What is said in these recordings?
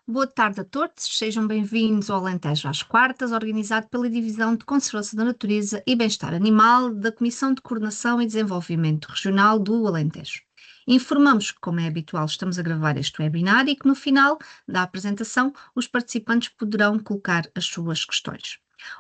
Boa tarde a todos, sejam bem-vindos ao Alentejo às Quartas, organizado pela Divisão de Conservação da Natureza e Bem-Estar Animal da Comissão de Coordenação e Desenvolvimento Regional do Alentejo. Informamos que, como é habitual, estamos a gravar este webinar e que no final da apresentação os participantes poderão colocar as suas questões.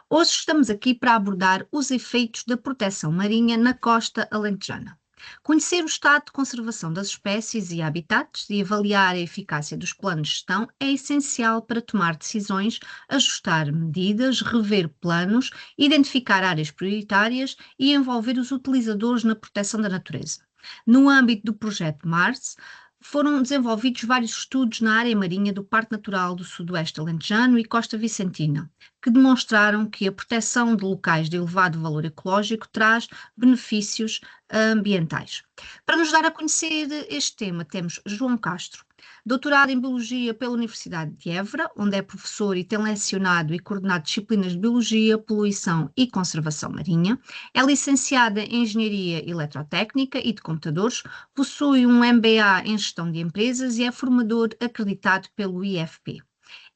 Hoje estamos aqui para abordar os efeitos da proteção marinha na costa alentejana. Conhecer o estado de conservação das espécies e habitats e avaliar a eficácia dos planos de gestão é essencial para tomar decisões, ajustar medidas, rever planos, identificar áreas prioritárias e envolver os utilizadores na proteção da natureza. No âmbito do projeto Mars, foram desenvolvidos vários estudos na área marinha do Parque Natural do Sudoeste Alentejano e Costa Vicentina, que demonstraram que a proteção de locais de elevado valor ecológico traz benefícios ambientais. Para nos dar a conhecer este tema, temos João Castro, doutorado em Biologia pela Universidade de Évora, onde é professor e tem lecionado e coordenado disciplinas de Biologia, Poluição e Conservação Marinha. É licenciada em Engenharia Eletrotécnica e de Computadores, possui um MBA em Gestão de Empresas e é formador acreditado pelo IFP.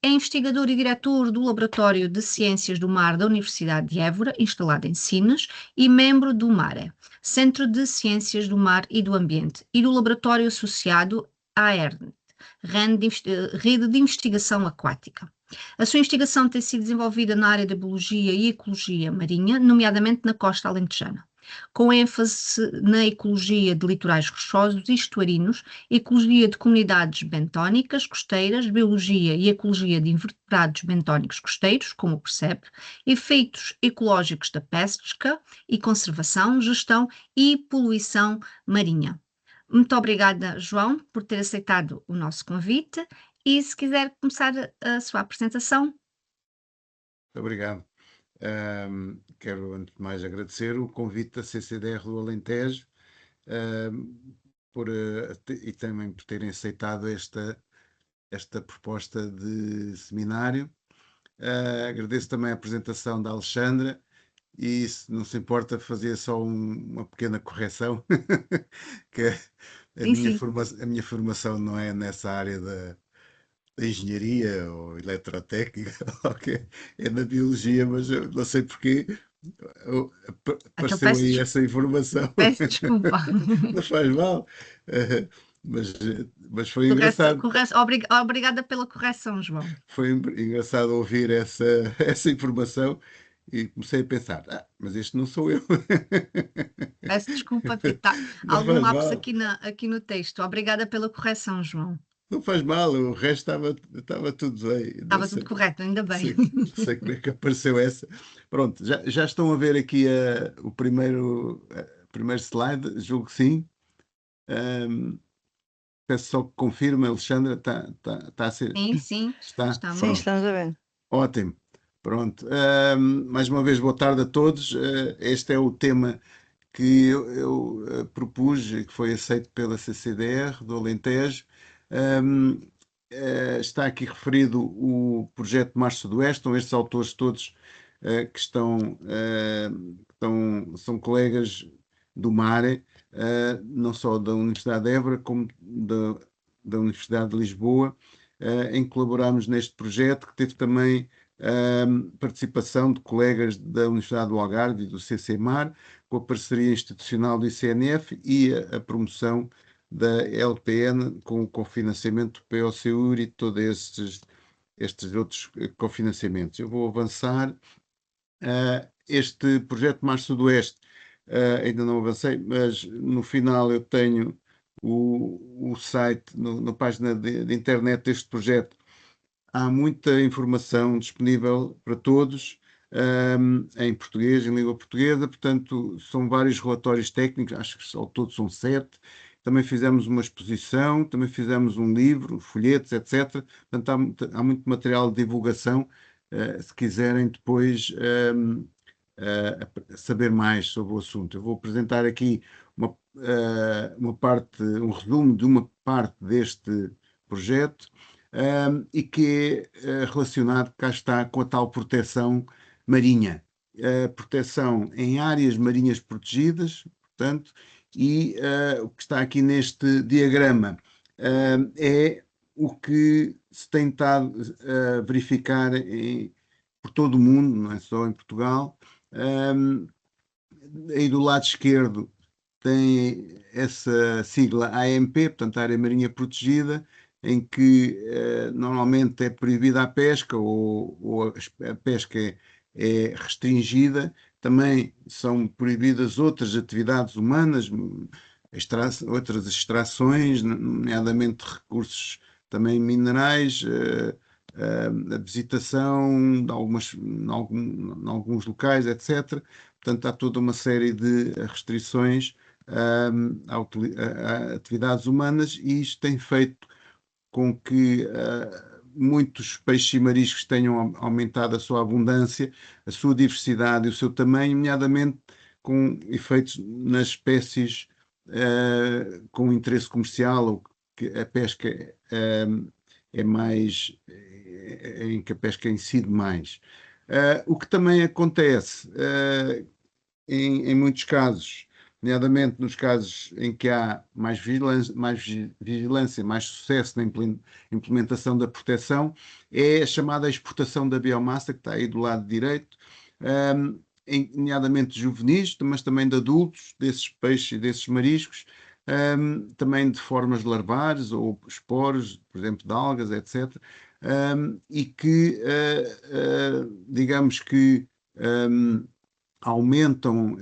É investigador e diretor do Laboratório de Ciências do Mar da Universidade de Évora, instalado em Sines, e membro do MARE, Centro de Ciências do Mar e do Ambiente, e do Laboratório associado à ERNT, Rede de Investigação Aquática. A sua investigação tem sido desenvolvida na área da Biologia e Ecologia Marinha, nomeadamente na costa alentejana, com ênfase na ecologia de litorais rochosos e estuarinos, ecologia de comunidades bentónicas costeiras, biologia e ecologia de invertebrados bentónicos costeiros, como o percebe, efeitos ecológicos da pesca e conservação, gestão e poluição marinha. Muito obrigada, João, por ter aceitado o nosso convite e se quiser começar a sua apresentação. Obrigado. Quero, antes de mais, agradecer o convite da CCDR do Alentejo e também por terem aceitado esta proposta de seminário. Agradeço também a apresentação da Alexandra e, se não se importa, fazer só uma pequena correção, que a minha formação não é nessa área da engenharia ou eletrotécnica, é na biologia, mas eu não sei porque Então apareceu aí essa informação. peço desculpa. Não faz mal, mas foi engraçado. Obrigada pela correção, João. Foi engraçado ouvir essa informação e comecei a pensar, mas este não sou eu. Peço desculpa, está Não algum faz lapso mal. aqui no texto. Obrigada pela correção, João. Não faz mal, o resto estava tudo bem. Não Estava tudo sei, correto, ainda não bem. sei, não sei como é que apareceu essa. Pronto, já estão a ver aqui o primeiro slide, julgo que sim. Peço só que confirme, Alexandra, está a ser. Sim, Está? estamos. Sim, Pronto. estamos a ver. Ótimo. Pronto. Mais uma vez, boa tarde a todos. Este é o tema que eu propus e que foi aceito pela CCDR do Alentejo. Está aqui referido o projeto Mar Sudoeste, estão estes autores todos que são colegas do MARE, não só da Universidade de Évora, como da Universidade de Lisboa, em que colaboramos neste projeto, que teve também participação de colegas da Universidade do Algarve e do CCMAR, com a parceria institucional do ICNF e a promoção da LPN com o cofinanciamento do POCUR e todos estes outros cofinanciamentos. Eu vou avançar. Este projeto Mar Sudoeste, ainda não avancei, mas no final eu tenho o site, na página de internet deste projeto, há muita informação disponível para todos, em português, em língua portuguesa, portanto, são vários relatórios técnicos, acho que ao todo são 7. Também fizemos uma exposição, também fizemos um livro, folhetos, etc. Portanto, há muito material de divulgação, se quiserem depois saber mais sobre o assunto. Eu vou apresentar aqui um resumo de uma parte deste projeto, e que é relacionado, cá está, com a tal proteção marinha. Proteção em áreas marinhas protegidas, portanto, e o que está aqui neste diagrama é o que se tem estado a verificar por todo o mundo, não é só em Portugal. Aí do lado esquerdo tem essa sigla AMP, portanto, a Área Marinha Protegida, em que normalmente é proibida a pesca ou a pesca é restringida. Também são proibidas outras atividades humanas, outras extrações, nomeadamente recursos também minerais, a visitação em alguns locais, etc. Portanto, há toda uma série de restrições a atividades humanas e isto tem feito com que muitos peixes e mariscos tenham aumentado a sua abundância, a sua diversidade e o seu tamanho, nomeadamente com efeitos nas espécies com interesse comercial ou que a pesca é mais, em que a pesca incide mais. O que também acontece em muitos casos, nomeadamente nos casos em que há mais vigilância, mais sucesso na implementação da proteção, é a chamada exportação da biomassa, que está aí do lado direito, nomeadamente de juvenis, mas também de adultos, desses peixes e desses mariscos, também de formas larvares ou esporos, por exemplo, de algas, etc. E que, digamos que, aumentam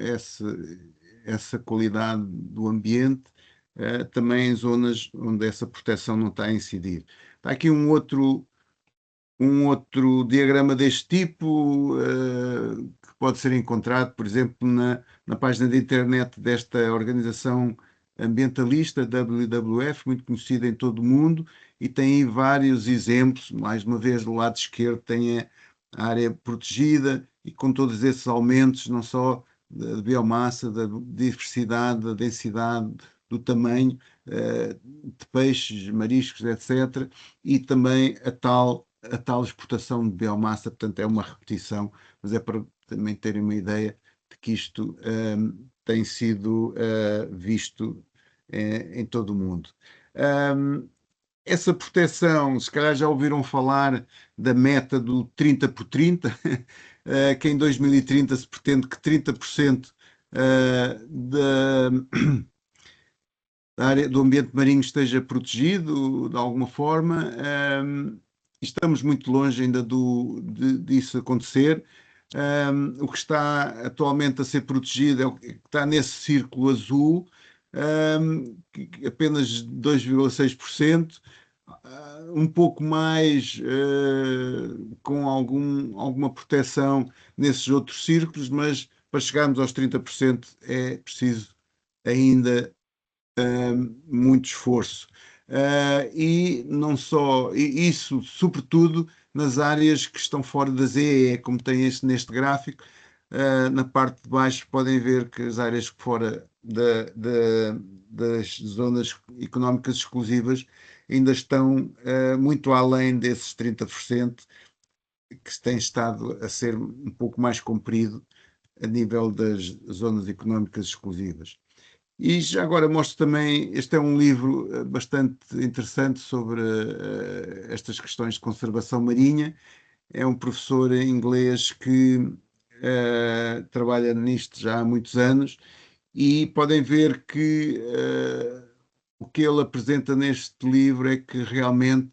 essa qualidade do ambiente, também em zonas onde essa proteção não está a incidir. Está aqui um outro diagrama deste tipo, que pode ser encontrado, por exemplo, na página de internet desta organização ambientalista, WWF, muito conhecida em todo o mundo, e tem aí vários exemplos. Mais uma vez, do lado esquerdo tem a área protegida, e com todos esses aumentos, não só da biomassa, da diversidade, da densidade, do tamanho de peixes, mariscos, etc., e também a tal exportação de biomassa. Portanto, é uma repetição, mas é para também terem uma ideia de que isto tem sido visto em todo o mundo. Essa proteção, se calhar já ouviram falar da meta do 30 por 30, que em 2030 se pretende que 30% da área do ambiente marinho esteja protegido de alguma forma. Estamos muito longe ainda disso acontecer. O que está atualmente a ser protegido é o que está nesse círculo azul, apenas 2,6%, um pouco mais com alguma proteção nesses outros círculos, mas para chegarmos aos 30% é preciso ainda muito esforço. E não só isso, sobretudo nas áreas que estão fora da ZEE, como tem neste gráfico. Na parte de baixo podem ver que as áreas fora das zonas económicas exclusivas ainda estão muito além desses 30%, que tem estado a ser um pouco mais cumprido a nível das zonas económicas exclusivas. E já agora mostro também, este é um livro bastante interessante sobre estas questões de conservação marinha. É um professor inglês que trabalha nisto já há muitos anos, e podem ver que o que ele apresenta neste livro é que realmente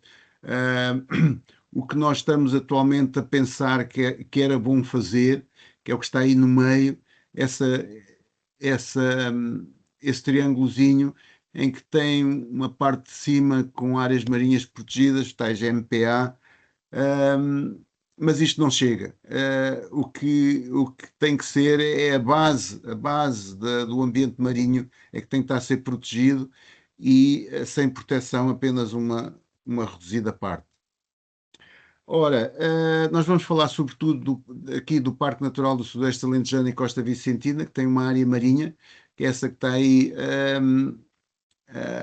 o que nós estamos atualmente a pensar que era bom fazer, que é o que está aí no meio, essa, essa, esse triângulozinho em que tem uma parte de cima com áreas marinhas protegidas, tais MPA, mas isto não chega. O que tem que ser é a base do ambiente marinho é que tem que estar a ser protegido, e sem proteção apenas uma reduzida parte. Ora, nós vamos falar sobretudo aqui do Parque Natural do Sudoeste Alentejano e Costa Vicentina, que tem uma área marinha, que é essa que está aí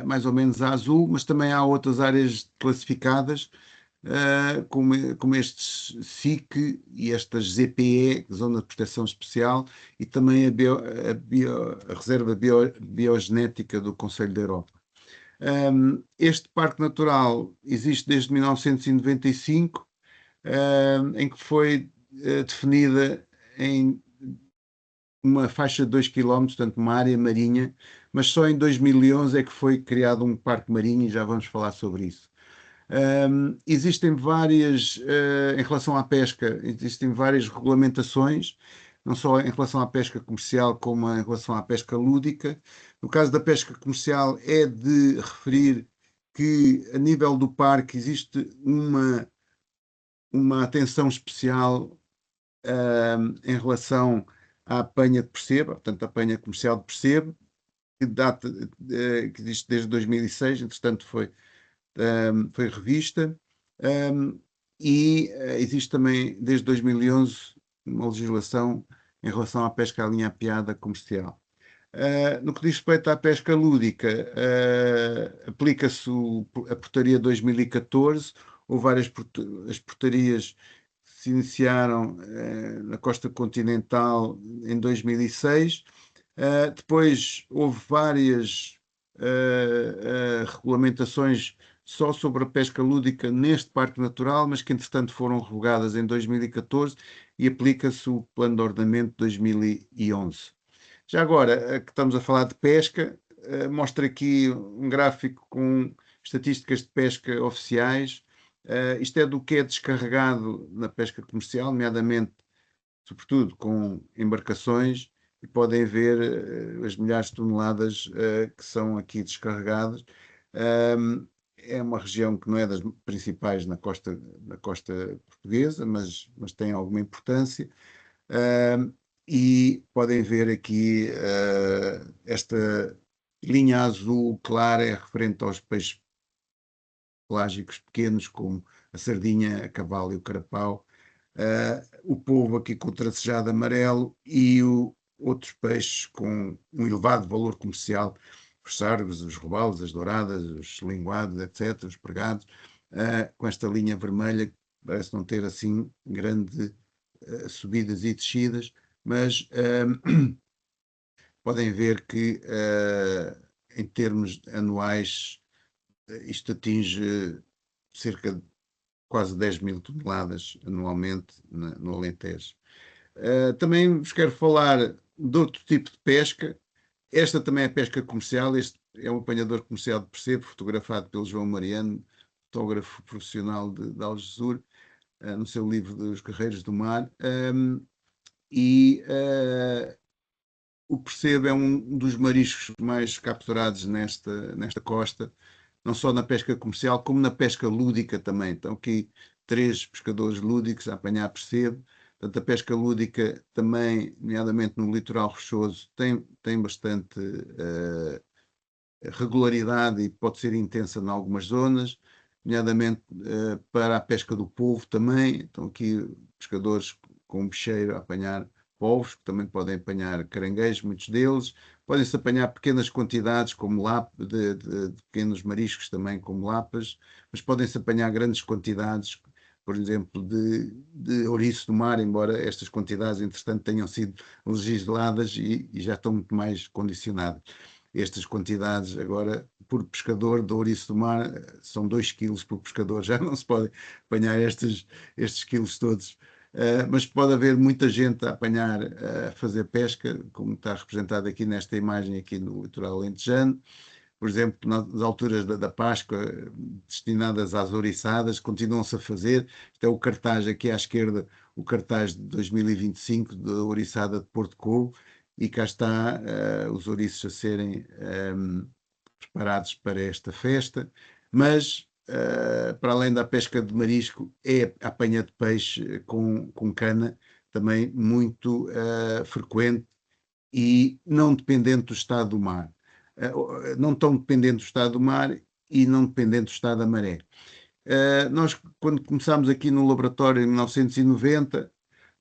mais ou menos a azul, mas também há outras áreas classificadas, como estes SIC e estas ZPE, Zona de Proteção Especial, e também a Reserva Biogenética do Conselho da Europa. Este Parque Natural existe desde 1995, em que foi definida em uma faixa de 2 km, portanto uma área marinha, mas só em 2011 é que foi criado um parque marinho e já vamos falar sobre isso. Existem várias, em relação à pesca, existem várias regulamentações, não só em relação à pesca comercial, como em relação à pesca lúdica. No caso da pesca comercial, é de referir que, a nível do parque, existe uma atenção especial em relação à apanha de percebo, portanto, a apanha comercial de percebo, que data, que existe desde 2006, entretanto foi revista, e existe também desde 2011 uma legislação em relação à pesca à linha apeada comercial. No que diz respeito à pesca lúdica, aplica-se a portaria 2014, houve as portarias que se iniciaram na costa continental em 2006. Depois houve várias regulamentações só sobre a pesca lúdica neste Parque Natural, mas que entretanto foram revogadas em 2014 e aplica-se o Plano de Ordenamento de 2011. Já agora, que estamos a falar de pesca, mostra aqui um gráfico com estatísticas de pesca oficiais. Isto é do que é descarregado na pesca comercial, nomeadamente, sobretudo, com embarcações, e podem ver as milhares de toneladas que são aqui descarregadas. É uma região que não é das principais na costa portuguesa, mas tem alguma importância. E podem ver aqui esta linha azul clara é referente aos peixes pelágicos pequenos, como a sardinha, a cavalo e o carapau. O polvo aqui com o tracejado amarelo e outros peixes com um elevado valor comercial, os sargos, os robalos, as douradas, os linguados, etc., os pregados, com esta linha vermelha, que parece não ter assim grande subidas e descidas, mas podem ver que em termos anuais isto atinge cerca de quase 10 mil toneladas anualmente no Alentejo. Também vos quero falar de outro tipo de pesca. Esta também é pesca comercial. Este é um apanhador comercial de percebo, fotografado pelo João Mariano, fotógrafo profissional de Algesur, no seu livro dos Guerreiros do Mar. O percebo é um dos mariscos mais capturados nesta costa, não só na pesca comercial, como na pesca lúdica também. Estão aqui 3 pescadores lúdicos a apanhar percebo. Portanto, a pesca lúdica também, nomeadamente no litoral rochoso, tem bastante regularidade e pode ser intensa em algumas zonas, nomeadamente para a pesca do polvo também. Estão aqui pescadores com bicheiro a apanhar polvos, que também podem apanhar caranguejos, muitos deles. Podem-se apanhar pequenas quantidades, como de pequenos mariscos também, como lapas, mas podem-se apanhar grandes quantidades, por exemplo, de ouriço do mar, embora estas quantidades, entretanto, tenham sido legisladas e já estão muito mais condicionadas. Estas quantidades, agora, por pescador de ouriço do mar, são 2 quilos por pescador, já não se pode apanhar estes quilos todos. Mas pode haver muita gente a apanhar, a fazer pesca, como está representado aqui nesta imagem aqui no litoral alentejano. Por exemplo, nas alturas da Páscoa, destinadas às ouriçadas, continuam-se a fazer. Este é o cartaz aqui à esquerda, o cartaz de 2025 da ouriçada de Porto Covo, e cá está os ouriços a serem preparados para esta festa. Mas para além da pesca de marisco, é a apanha de peixe com cana, também muito frequente e não dependente do estado do mar. Não tão dependente do estado do mar e não dependente do estado da maré. Nós, quando começámos aqui no laboratório em 1990,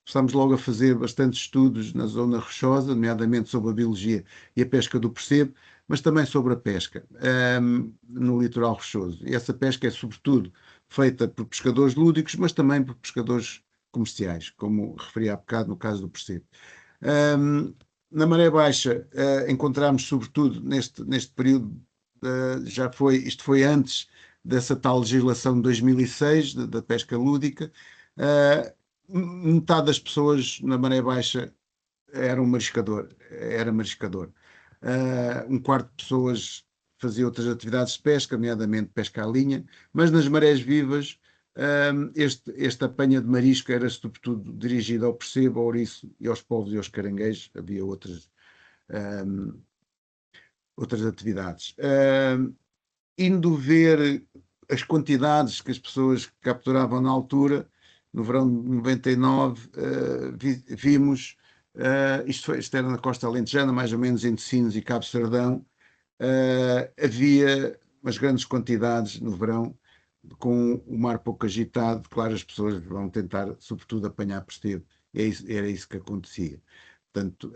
começámos logo a fazer bastantes estudos na zona rochosa, nomeadamente sobre a biologia e a pesca do percebo, mas também sobre a pesca no litoral rochoso. E essa pesca é sobretudo feita por pescadores lúdicos, mas também por pescadores comerciais, como referi há bocado no caso do percebo. Na maré baixa encontramos sobretudo neste período isto foi antes dessa tal legislação de 2006, da pesca lúdica. Metade das pessoas na maré baixa era mariscador. Um quarto de pessoas fazia outras atividades de pesca, nomeadamente pesca à linha, mas nas marés vivas, esta apanha de marisco era sobretudo dirigida ao percebo, ao ouriço e aos polvos e aos caranguejos. Havia outras atividades. Indo ver as quantidades que as pessoas capturavam na altura, no verão de 99, vimos, isto era na costa alentejana, mais ou menos entre Sines e Cabo Sardão, havia umas grandes quantidades no verão, com o mar pouco agitado. Claro, as pessoas vão tentar, sobretudo, apanhar percebo. Era isso que acontecia. Portanto,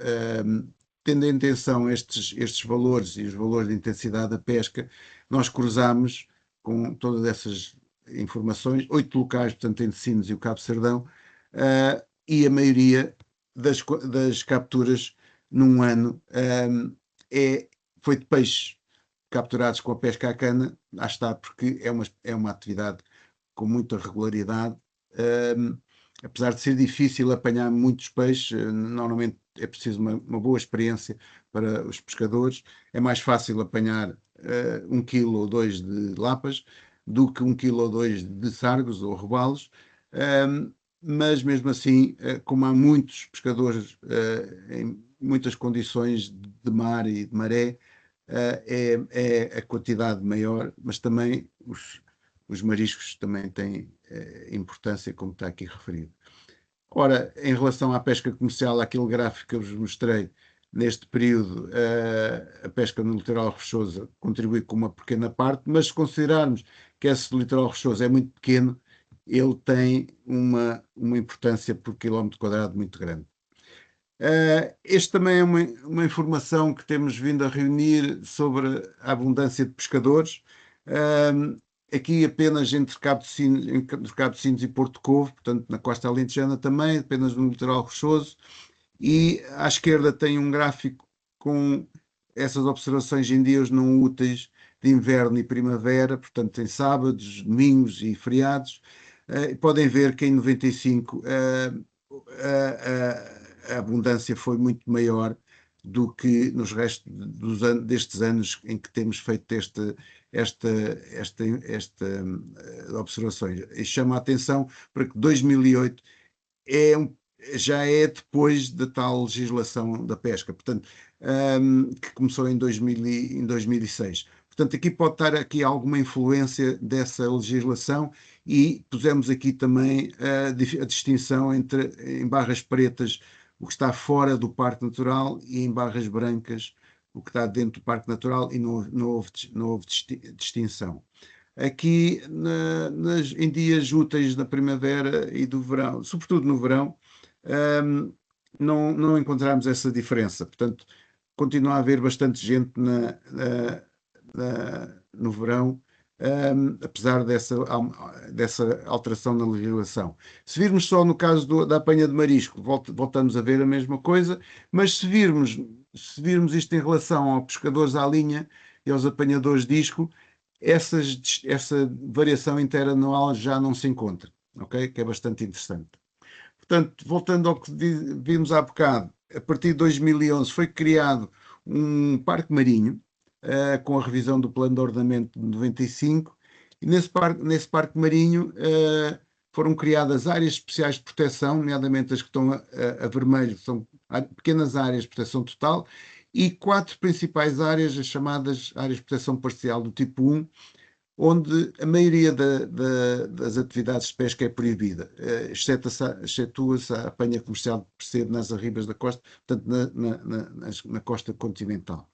tendo em atenção estes valores e os valores de intensidade da pesca, nós cruzámos com todas essas informações, 8 locais, portanto, entre Sines e o Cabo Sardão, e a maioria das capturas num ano foi de peixes capturados com a pesca à cana. Lá está, porque é uma atividade com muita regularidade. Apesar de ser difícil apanhar muitos peixes, normalmente é preciso uma boa experiência para os pescadores. É mais fácil apanhar 1 quilo ou 2 de lapas do que 1 quilo ou 2 de sargos ou robalos. Mas mesmo assim, como há muitos pescadores em muitas condições de mar e de maré, é a quantidade maior, mas também os mariscos também têm importância, como está aqui referido. Ora, em relação à pesca comercial, aquele gráfico que eu vos mostrei, neste período, a pesca no litoral rochoso contribui com uma pequena parte, mas se considerarmos que esse litoral rochoso é muito pequeno, ele tem uma importância por quilómetro quadrado muito grande. Este também é uma informação que temos vindo a reunir sobre a abundância de pescadores. Aqui apenas entre Cabo de Sines e Porto Covo, portanto na costa alentejana também, apenas no litoral rochoso. E à esquerda tem um gráfico com essas observações em dias não úteis de inverno e primavera, portanto em sábados, domingos e feriados. Podem ver que em 95 a abundância foi muito maior do que nos restos destes anos em que temos feito esta observações. E chama a atenção para que 2008 já é depois da tal legislação da pesca, portanto, que começou em 2006. Portanto, aqui pode estar aqui alguma influência dessa legislação, e pusemos aqui também a distinção entre, em barras pretas, o que está fora do Parque Natural, e em barras brancas, o que está dentro do Parque Natural, e não houve distinção. Aqui, em dias úteis da primavera e do verão, sobretudo no verão, não encontramos essa diferença. Portanto, continua a haver bastante gente no verão, apesar dessa alteração na legislação. Se virmos só no caso da apanha de marisco, voltamos a ver a mesma coisa, mas se virmos isto em relação aos pescadores à linha e aos apanhadores de isco, essa variação interanual já não se encontra, ok? Que é bastante interessante. Portanto, voltando ao que vimos há bocado, a partir de 2011 foi criado um parque marinho, com a revisão do plano de ordenamento de 95, e nesse parque marinho foram criadas áreas especiais de proteção, nomeadamente as que estão a vermelho, são pequenas áreas de proteção total, e 4 principais áreas, as chamadas áreas de proteção parcial do tipo 1, onde a maioria das atividades de pesca é proibida, excetua-se a apanha comercial de percebo nas arribas da costa, portanto na costa continental.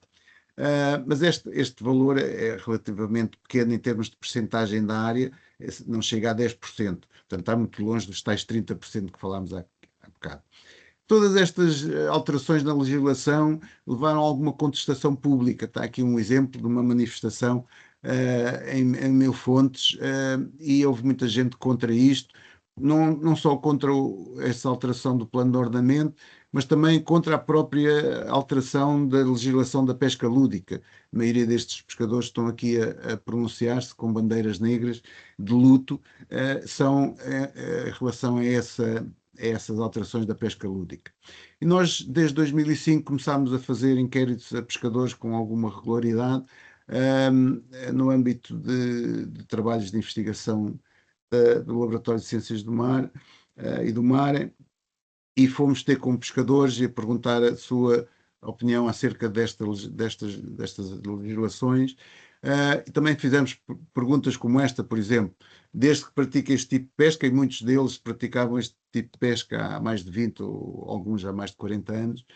Mas este valor é relativamente pequeno em termos de percentagem da área, não chega a 10%, portanto está muito longe dos tais 30% que falámos há bocado. Todas estas alterações na legislação levaram a alguma contestação pública. Está aqui um exemplo de uma manifestação em Mil Fontes, e houve muita gente contra isto, não só contra essa alteração do plano de ordenamento, mas também contra a própria alteração da legislação da pesca lúdica. A maioria destes pescadores estão aqui a pronunciar-se com bandeiras negras de luto, em relação a essas alterações da pesca lúdica. E nós, desde 2005, começámos a fazer inquéritos a pescadores com alguma regularidade, no âmbito de trabalhos de investigação do Laboratório de Ciências do Mar e do Mar, e fomos ter com pescadores e a perguntar a sua opinião acerca destas legislações. E também fizemos perguntas como esta, por exemplo, desde que pratica este tipo de pesca, e muitos deles praticavam este tipo de pesca há mais de 20 ou alguns há mais de 40 anos,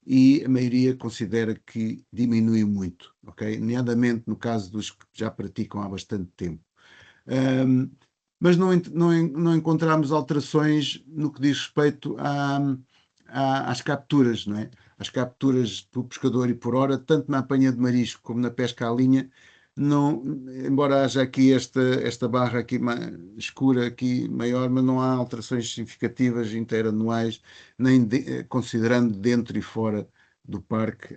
e a maioria considera que diminuiu muito, ok? Nomeadamente no caso dos que já praticam há bastante tempo. Mas não encontramos alterações no que diz respeito às capturas, não é? As capturas por pescador e por hora, tanto na apanha de marisco como na pesca à linha, não, embora haja aqui esta barra aqui escura aqui maior, mas não há alterações significativas interanuais, nem considerando dentro e fora do parque,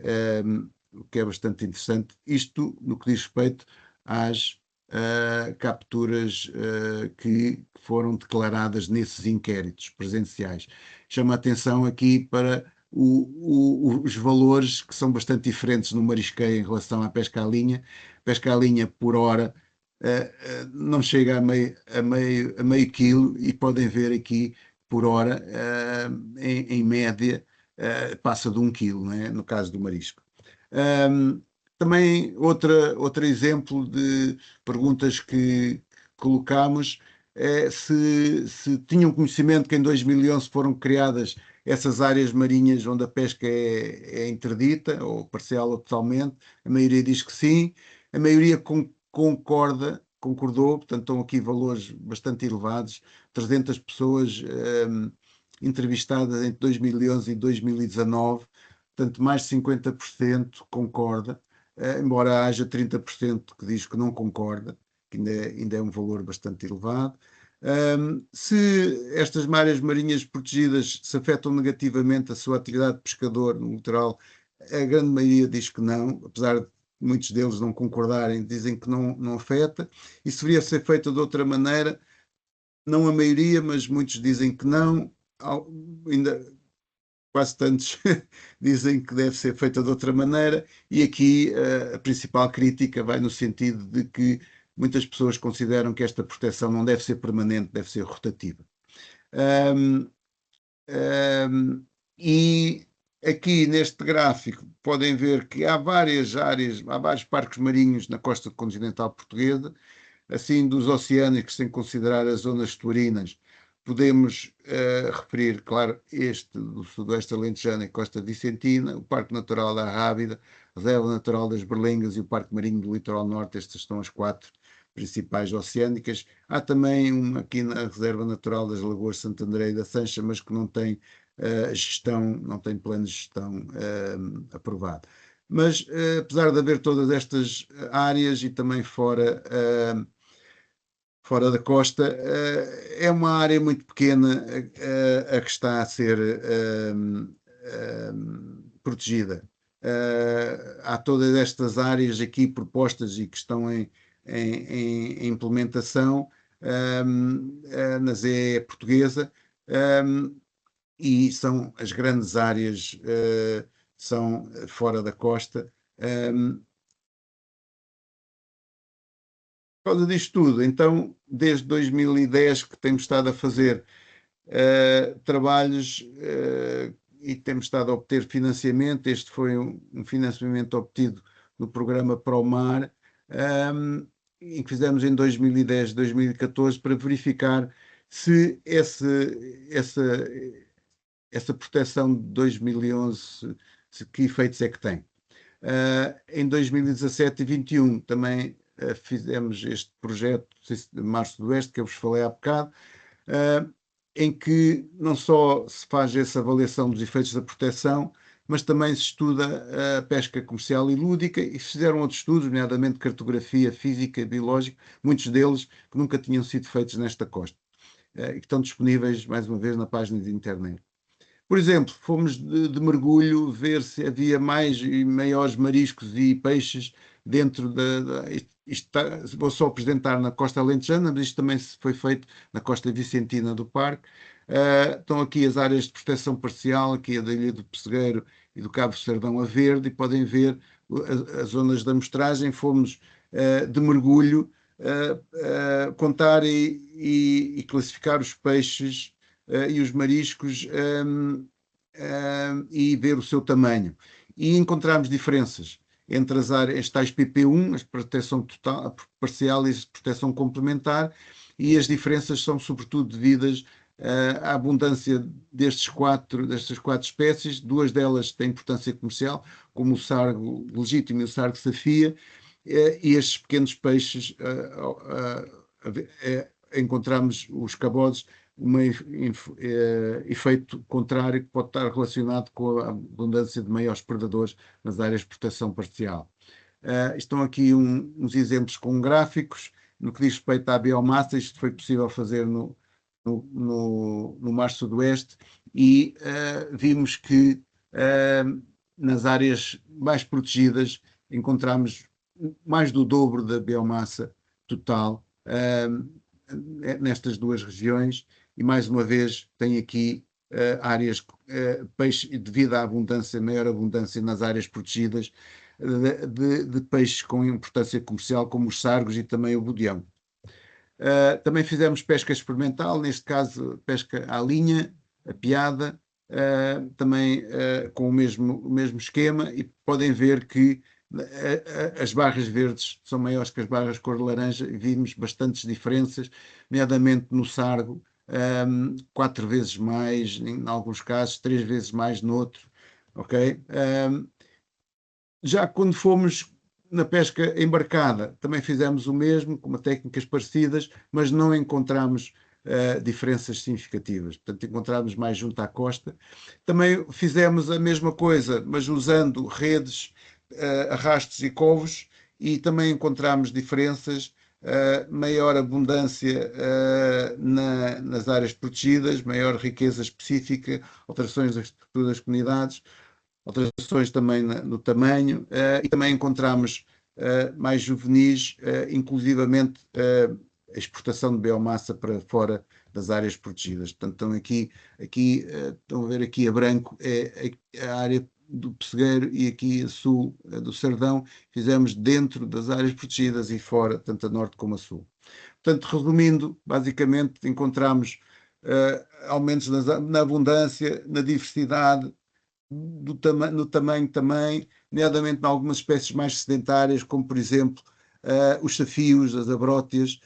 o que é bastante interessante. Isto no que diz respeito às capturas que foram declaradas nesses inquéritos presenciais. Chama a atenção aqui para os valores que são bastante diferentes no marisqueio em relação à pesca à linha. Pesca à linha por hora não chega a meio quilo, e podem ver aqui por hora, em média, passa de 1 quilo, não é? No caso do marisco. Também outro exemplo de perguntas que colocámos é se tinham conhecimento que em 2011 foram criadas essas áreas marinhas onde a pesca é interdita, ou parcial ou totalmente. A maioria diz que sim, a maioria concordou, portanto estão aqui valores bastante elevados, 300 pessoas entrevistadas entre 2011 e 2019, portanto mais de 50% concorda, embora haja 30% que diz que não concorda, que ainda é um valor bastante elevado. Se estas áreas marinhas protegidas se afetam negativamente a sua atividade de pescador no litoral, a grande maioria diz que não, apesar de muitos deles não concordarem, dizem que não afeta. Isso deveria ser feito de outra maneira, não a maioria, mas muitos dizem que não, ainda quase tantos dizem que deve ser feita de outra maneira, e aqui a principal crítica vai no sentido de que muitas pessoas consideram que esta proteção não deve ser permanente, deve ser rotativa. E aqui neste gráfico podem ver que há várias áreas, há vários parques marinhos na costa continental portuguesa, assim dos oceânicos, sem considerar as zonas estuarinas. Podemos referir, claro, este do Sudoeste Alentejano e Costa Vicentina, o Parque Natural da Rábida, a Reserva Natural das Berlengas e o Parque Marinho do Litoral Norte. Estas são as 4 principais oceânicas. Há também uma aqui na Reserva Natural das Lagoas de Santo André e da Sancha, mas que não tem gestão, não tem plano de gestão aprovado. Mas apesar de haver todas estas áreas e também fora da costa, é uma área muito pequena a que está a ser protegida. Há todas estas áreas aqui propostas e que estão em implementação na ZE portuguesa, e são as grandes áreas, são fora da costa. Por causa disto tudo, então, desde 2010 que temos estado a fazer trabalhos e temos estado a obter financiamento. Este foi um financiamento obtido no programa ProMar, em que fizemos em 2010, 2014, para verificar se essa proteção de 2011, que efeitos é que tem. Em 2017 e 2021 também fizemos este projeto de Mar Sudoeste, que eu vos falei há bocado, em que não só se faz essa avaliação dos efeitos da proteção, mas também se estuda a pesca comercial e lúdica, e se fizeram outros estudos, nomeadamente cartografia física e biológica, muitos deles que nunca tinham sido feitos nesta costa, e que estão disponíveis, mais uma vez, na página de internet. Por exemplo, fomos de mergulho ver se havia mais e maiores mariscos e peixes dentro vou só apresentar na Costa Alentejana, mas isto também foi feito na Costa Vicentina do Parque. Estão aqui as áreas de proteção parcial, aqui a da Ilha do Pessegueiro e do Cabo Sardão a verde, e podem ver as zonas de amostragem. Fomos de mergulho contar e classificar os peixes e os mariscos e ver o seu tamanho. E encontramos diferenças entre as áreas, tais PP1, a proteção total, parcial e a proteção complementar, e as diferenças são sobretudo devidas à abundância destas quatro espécies. Duas delas têm importância comercial, como o sargo legítimo e o sargo safia, e estes pequenos peixes encontramos os cabodes um efeito contrário que pode estar relacionado com a abundância de maiores predadores nas áreas de proteção parcial. Estão aqui uns exemplos com gráficos. No que diz respeito à biomassa, isto foi possível fazer no Mar Sudoeste, e vimos que nas áreas mais protegidas encontramos mais do dobro da biomassa total nestas duas regiões, e mais uma vez tem aqui áreas peixe, devido à abundância, maior abundância nas áreas protegidas de peixes com importância comercial, como os sargos e também o bodião. Também fizemos pesca experimental, neste caso pesca à linha, a piada, também com o mesmo esquema, e podem ver que as barras verdes são maiores que as barras cor de laranja, e vimos bastantes diferenças, nomeadamente no sargo, 4 vezes mais, em alguns casos, 3 vezes mais noutro, ok? Já quando fomos na pesca embarcada, também fizemos o mesmo, com técnicas parecidas, mas não encontramos diferenças significativas. Portanto, encontramos mais junto à costa. Também fizemos a mesma coisa, mas usando redes, arrastos e covos, e também encontramos diferenças, maior abundância nas áreas protegidas, maior riqueza específica, alterações da estrutura das comunidades, alterações também no tamanho, e também encontramos mais juvenis, inclusivamente a exportação de biomassa para fora das áreas protegidas. Portanto, estão a ver aqui a branco, é a área do Pessegueiro, e aqui a sul do Sardão, fizemos dentro das áreas protegidas e fora, tanto a norte como a sul. Portanto, resumindo, basicamente encontramos aumentos na abundância, na diversidade, no tamanho também, nomeadamente em algumas espécies mais sedentárias, como por exemplo os safios, as abrótias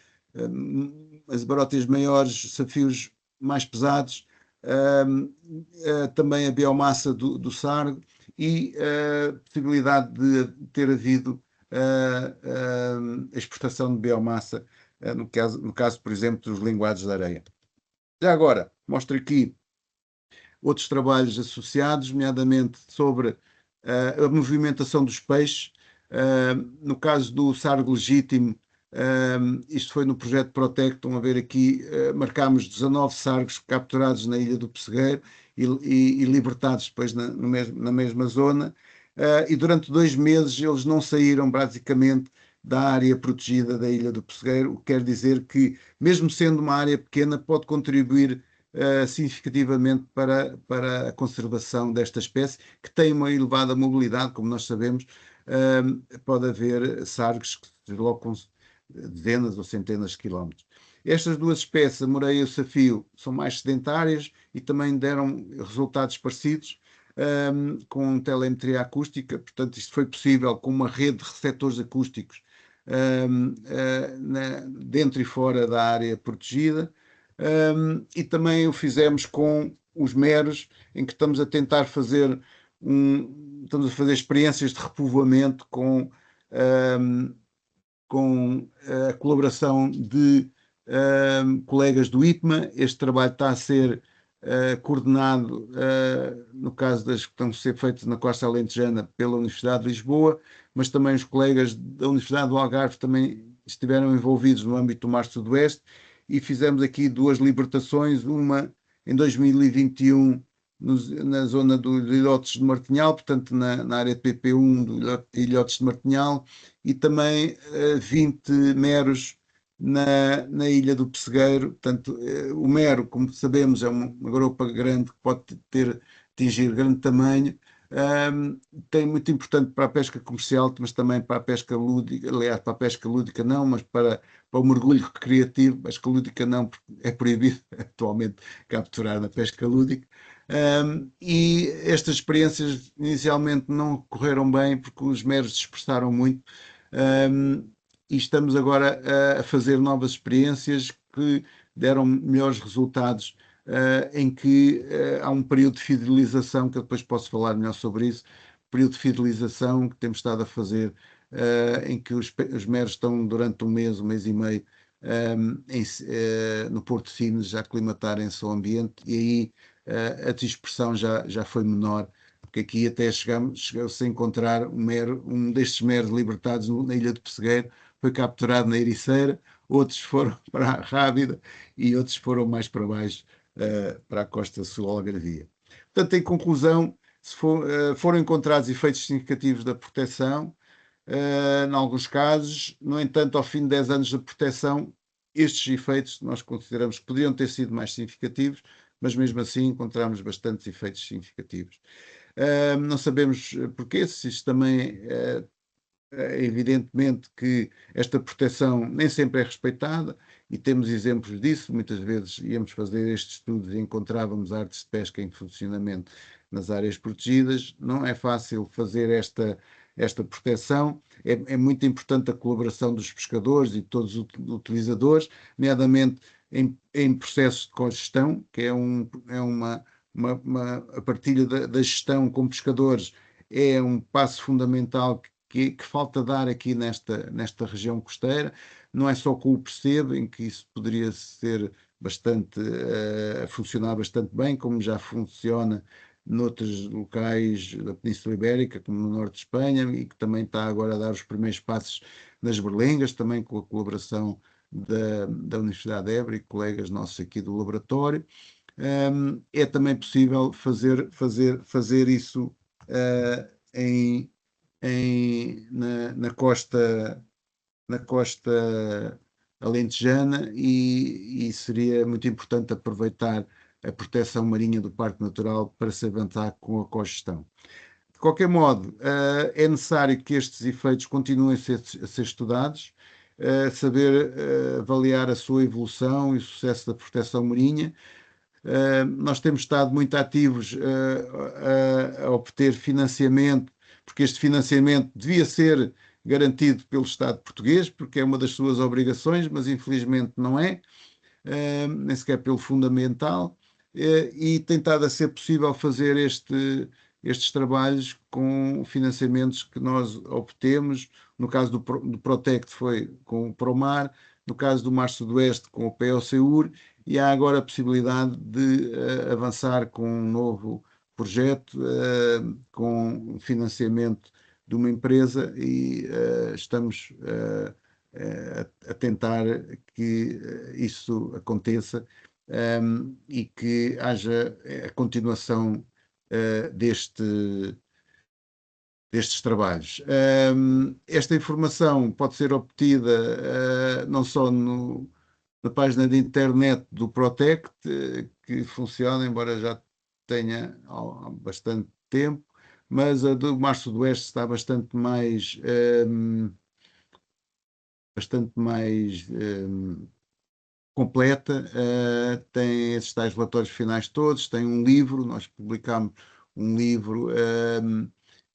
maiores, safios mais pesados, também a biomassa do sargo, e a possibilidade de ter havido a exportação de biomassa, no caso, por exemplo, dos linguados de areia. Já agora, mostro aqui outros trabalhos associados, nomeadamente sobre a movimentação dos peixes. No caso do sargo legítimo, isto foi no projeto Protec. Estão a ver aqui, marcámos 19 sargos capturados na Ilha do Pessegueiro e libertados depois na mesma zona, e durante 2 meses eles não saíram basicamente da área protegida da Ilha do Pessegueiro, o que quer dizer que, mesmo sendo uma área pequena, pode contribuir significativamente para a conservação desta espécie, que tem uma elevada mobilidade, como nós sabemos. Pode haver sargos que se deslocam dezenas ou centenas de quilómetros. Estas duas espécies, a moreia e o safio, são mais sedentárias e também deram resultados parecidos, com telemetria acústica. Portanto, isto foi possível com uma rede de receptores acústicos dentro e fora da área protegida. E também o fizemos com os meros, em que estamos a tentar fazer experiências de repovoamento com a colaboração de colegas do IPMA. Este trabalho está a ser coordenado, no caso das que estão a ser feitas na Costa Alentejana, pela Universidade de Lisboa, mas também os colegas da Universidade do Algarve também estiveram envolvidos no âmbito do Mar Sudoeste, e fizemos aqui 2 libertações, uma em 2021 na zona dos ilhotes de Martinhal, portanto na área de PP1 do ilhotes de Martinhal, e também 20 meros na ilha do Pessegueiro. Portanto, o mero, como sabemos, é uma garopa grande que pode atingir grande tamanho. Tem muito importante para a pesca comercial, mas também para a pesca lúdica, aliás, para a pesca lúdica não, mas para o mergulho recreativo. Pesca lúdica não, porque é proibido atualmente capturar na pesca lúdica. E estas experiências inicialmente não correram bem porque os meros dispersaram muito. E estamos agora a fazer novas experiências que deram melhores resultados, em que há um período de fidelização, que eu depois posso falar melhor sobre isso, período de fidelização que temos estado a fazer, em que os meros estão durante um mês e meio, no Porto de Sines, a aclimatarem-se ao ambiente, e aí a dispersão já foi menor, porque aqui até chegou-se a encontrar um destes meros libertados na ilha de Pessegueiro, foi capturado na Ericeira, outros foram para a Rábida e outros foram mais para baixo, para a costa sul-algarvia. Portanto, em conclusão, foram encontrados efeitos significativos da proteção, em alguns casos. No entanto, ao fim de 10 anos de proteção, estes efeitos nós consideramos que poderiam ter sido mais significativos, mas mesmo assim encontramos bastantes efeitos significativos. Não sabemos porquê, se isto também evidentemente que esta proteção nem sempre é respeitada, e temos exemplos disso. Muitas vezes íamos fazer estes estudos e encontrávamos artes de pesca em funcionamento nas áreas protegidas. Não é fácil fazer esta proteção. É muito importante a colaboração dos pescadores e de todos os utilizadores, nomeadamente em processos de cogestão, que é a partilha da gestão com pescadores, é um passo fundamental que falta dar aqui nesta região costeira. Não é só com o percebo, em que isso poderia ser bastante, funcionar bastante bem, como já funciona noutros locais da Península Ibérica, como no norte de Espanha, e que também está agora a dar os primeiros passos nas berlengas, também com a colaboração da Universidade de Évora e colegas nossos aqui do laboratório. É também possível fazer isso na costa alentejana, e seria muito importante aproveitar a proteção marinha do Parque Natural para se avançar com a cogestão. De qualquer modo, é necessário que estes efeitos continuem a ser estudados, saber avaliar a sua evolução e o sucesso da proteção marinha. Nós temos estado muito ativos a obter financiamento, porque este financiamento devia ser garantido pelo Estado português, porque é uma das suas obrigações, mas infelizmente não é, nem sequer pelo fundamental, e tem estado a ser possível fazer estes trabalhos com financiamentos que nós obtemos. No caso do Protect foi com o Promar, no caso do Mar Sudoeste com o POCUR, e há agora a possibilidade de avançar com um novo projeto, com financiamento de uma empresa, e estamos a tentar que isso aconteça, e que haja a continuação destes trabalhos. Esta informação pode ser obtida não só na página de internet do Protect, que funciona, embora já tenha há bastante tempo, mas a do Mar Sudoeste está bastante mais completa, tem esses tais relatórios finais todos, tem um livro. Nós publicamos um livro de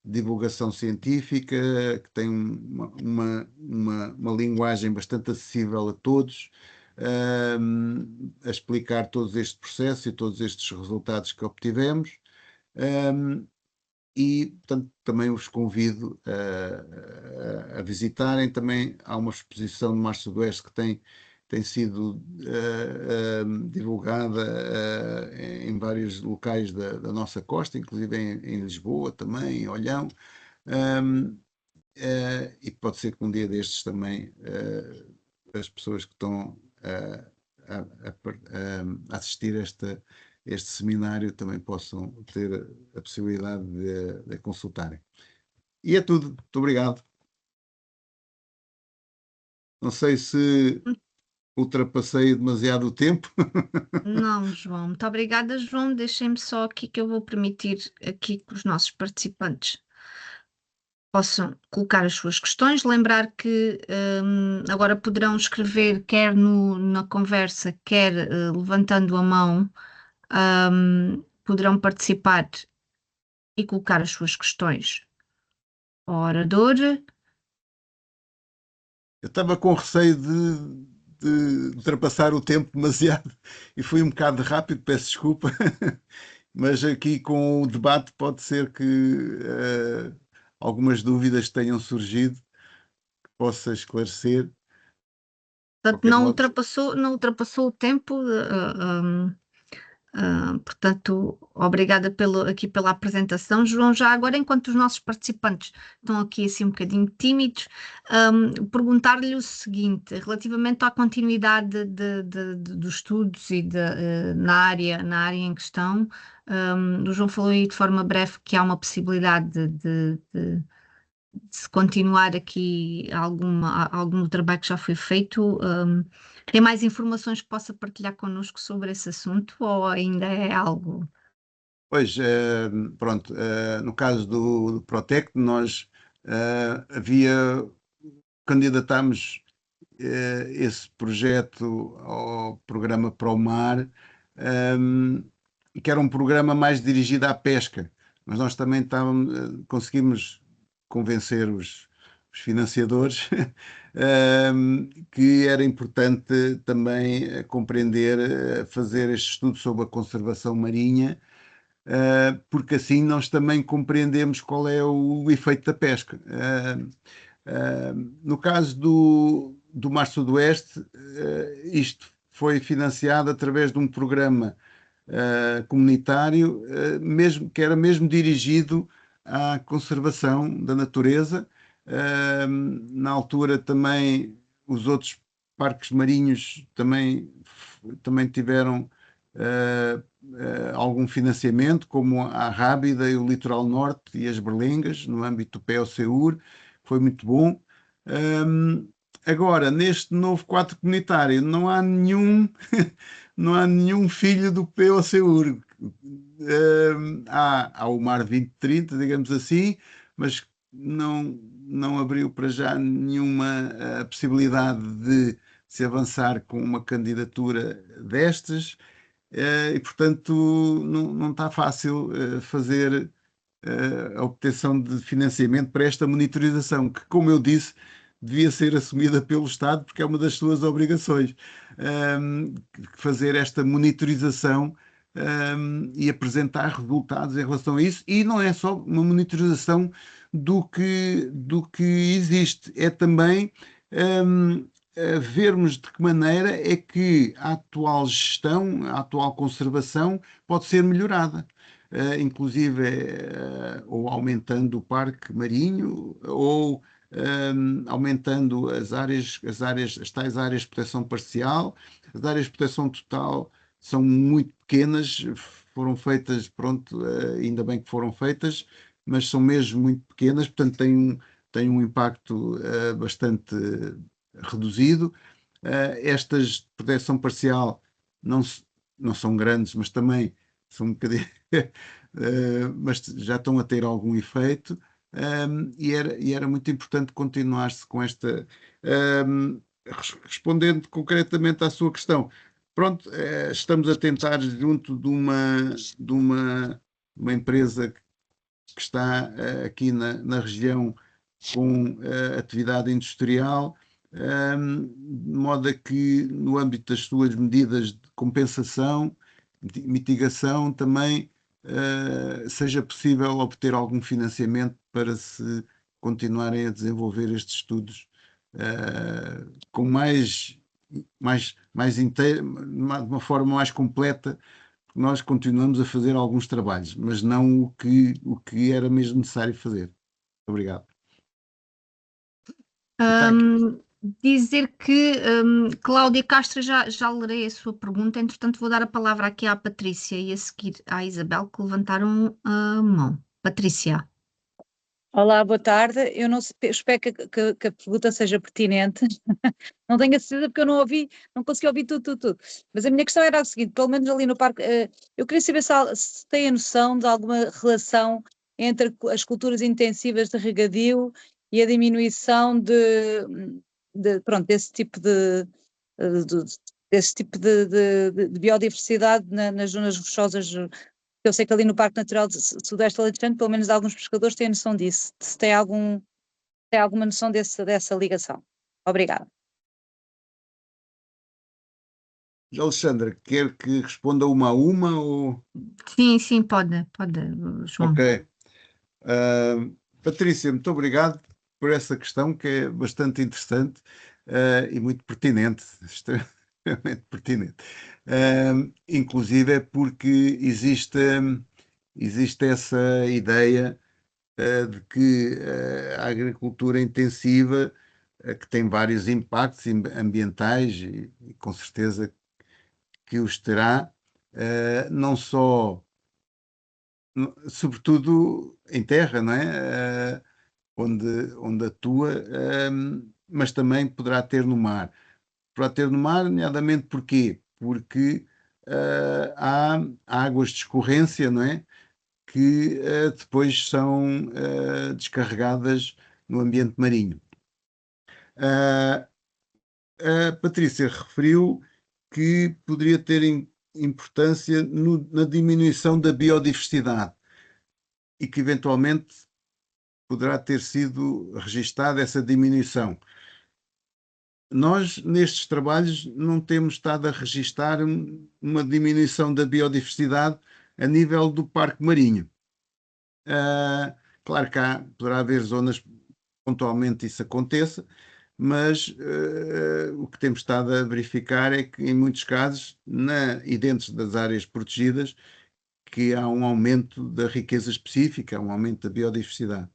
divulgação científica, que tem uma linguagem bastante acessível a todos, a explicar todos estes processos e todos estes resultados que obtivemos. E, portanto, também os convido a visitarem. Também há uma exposição no Mar Sudoeste que tem sido divulgada em vários locais da nossa costa, inclusive em Lisboa também, em Olhão, e pode ser que um dia destes também as pessoas que estão a assistir a este seminário também possam ter a possibilidade de consultarem. E é tudo. Muito obrigado. Não sei se ultrapassei demasiado o tempo. Não, João. Muito obrigada, João. Deixem-me só aqui que eu vou permitir aqui que os nossos participantes possam colocar as suas questões. Lembrar que agora poderão escrever quer na conversa, quer levantando a mão, poderão participar e colocar as suas questões ao orador. Eu estava com receio de ultrapassar o tempo demasiado e fui um bocado rápido, peço desculpa, mas aqui com o debate pode ser que algumas dúvidas tenham surgido, que possa esclarecer. De Portanto, qualquer modo, não ultrapassou o tempo. Portanto, obrigada aqui pela apresentação, João. Já agora, enquanto os nossos participantes estão aqui assim um bocadinho tímidos, perguntar-lhe o seguinte, relativamente à continuidade dos estudos e na área em questão, o João falou aí de forma breve que há uma possibilidade de se continuar aqui algum do trabalho que já foi feito. Tem mais informações que possa partilhar connosco sobre esse assunto ou ainda é algo? pois, pronto, no caso do Protect, nós candidatámos esse projeto ao programa ProMar, que era um programa mais dirigido à pesca, mas nós também conseguimos convencer os financiadores que era importante também compreender, fazer este estudo sobre a conservação marinha, porque assim nós também compreendemos qual é o efeito da pesca. No caso do Mar Sudoeste, isto foi financiado através de um programa comunitário, que era mesmo dirigido à conservação da natureza. Na altura também os outros parques marinhos também tiveram algum financiamento, como a Rábida e o Litoral Norte e as Berlengas, no âmbito do POCUR, foi muito bom. Agora, neste novo quadro comunitário, não há nenhum, não há nenhum filho do POCUR. Há o Mar 2030, digamos assim, mas não abriu para já nenhuma possibilidade de se avançar com uma candidatura destas, e portanto não está fácil fazer a obtenção de financiamento para esta monitorização, que, como eu disse, devia ser assumida pelo Estado, porque é uma das suas obrigações, fazer esta monitorização e apresentar resultados em relação a isso. E não é só uma monitorização do que existe, é também vermos de que maneira é que a atual gestão, a atual conservação pode ser melhorada. Inclusive ou aumentando o parque marinho, ou aumentando as tais áreas de proteção parcial. As áreas de proteção total são muito pequenas, foram feitas, pronto, ainda bem que foram feitas, mas são mesmo muito pequenas, portanto têm um impacto bastante reduzido. Estas de proteção parcial não, não são grandes, mas também são um bocadinho, mas já estão a ter algum efeito, e era muito importante continuar-se com esta. Respondendo concretamente à sua questão, pronto, estamos a tentar, junto de uma empresa que está aqui na região com atividade industrial, de modo a que, no âmbito das suas medidas de compensação, de mitigação, também seja possível obter algum financiamento para se continuarem a desenvolver estes estudos com mais inteiro, de uma forma mais completa. Nós continuamos a fazer alguns trabalhos, mas não o que era mesmo necessário fazer. Obrigado. E está aqui. Dizer que Cláudia Castro, já lerei a sua pergunta, entretanto vou dar a palavra aqui à Patrícia e a seguir à Isabel, que levantaram a mão. Patrícia. Olá, boa tarde. Eu não sei, espero que a pergunta seja pertinente. Não tenho a certeza porque eu não ouvi, não consegui ouvir tudo. Mas a minha questão era a seguinte, pelo menos ali no parque, eu queria saber se tem a noção de alguma relação entre as culturas intensivas de regadio e a diminuição pronto, desse tipo de biodiversidade nas zonas rochosas. Eu sei que ali no Parque Natural do Sudeste Alentejano, pelo menos alguns pescadores têm noção disso. Se tem alguma noção dessa ligação. Obrigada. Alexandra, quer que responda uma a uma ou... Sim, pode, João. Ok. Patrícia, muito obrigado por essa questão que é bastante interessante e muito pertinente, extremamente pertinente. Inclusive é porque existe essa ideia de que a agricultura intensiva, que tem vários impactos ambientais e com certeza que os terá, não só, sobretudo em terra, não é? Onde atua, mas também poderá ter no mar. Poderá ter no mar, nomeadamente porquê? Porque há águas de escorrência, não é? Que depois são descarregadas no ambiente marinho. A Patrícia referiu que poderia ter importância na diminuição da biodiversidade e que eventualmente poderá ter sido registada essa diminuição. Nós, nestes trabalhos, não temos estado a registar uma diminuição da biodiversidade a nível do parque marinho. Claro que poderá haver zonas pontualmente isso aconteça, mas o que temos estado a verificar é que, em muitos casos, e dentro das áreas protegidas, que há um aumento da riqueza específica, há um aumento da biodiversidade.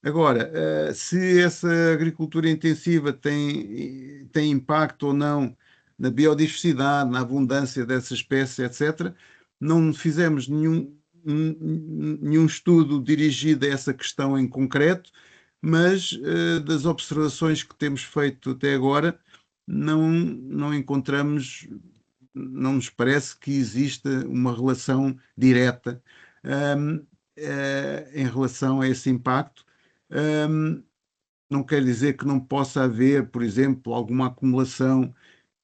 Agora, se essa agricultura intensiva tem impacto ou não na biodiversidade, na abundância dessa espécie, etc., não fizemos nenhum estudo dirigido a essa questão em concreto, mas das observações que temos feito até agora, não encontramos, não nos parece que exista uma relação direta em relação a esse impacto. Não quer dizer que não possa haver, por exemplo, alguma acumulação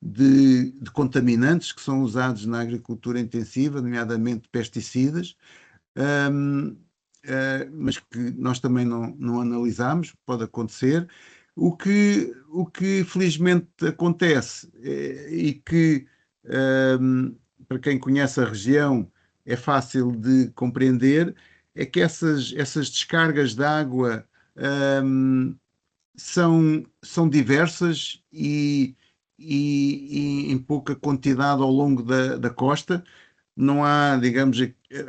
de contaminantes que são usados na agricultura intensiva, nomeadamente pesticidas, mas que nós também não analisamos, pode acontecer. O que felizmente acontece e que, para quem conhece a região, é fácil de compreender, é que essas descargas de água hum, são diversas e em pouca quantidade ao longo da costa. Não há, digamos,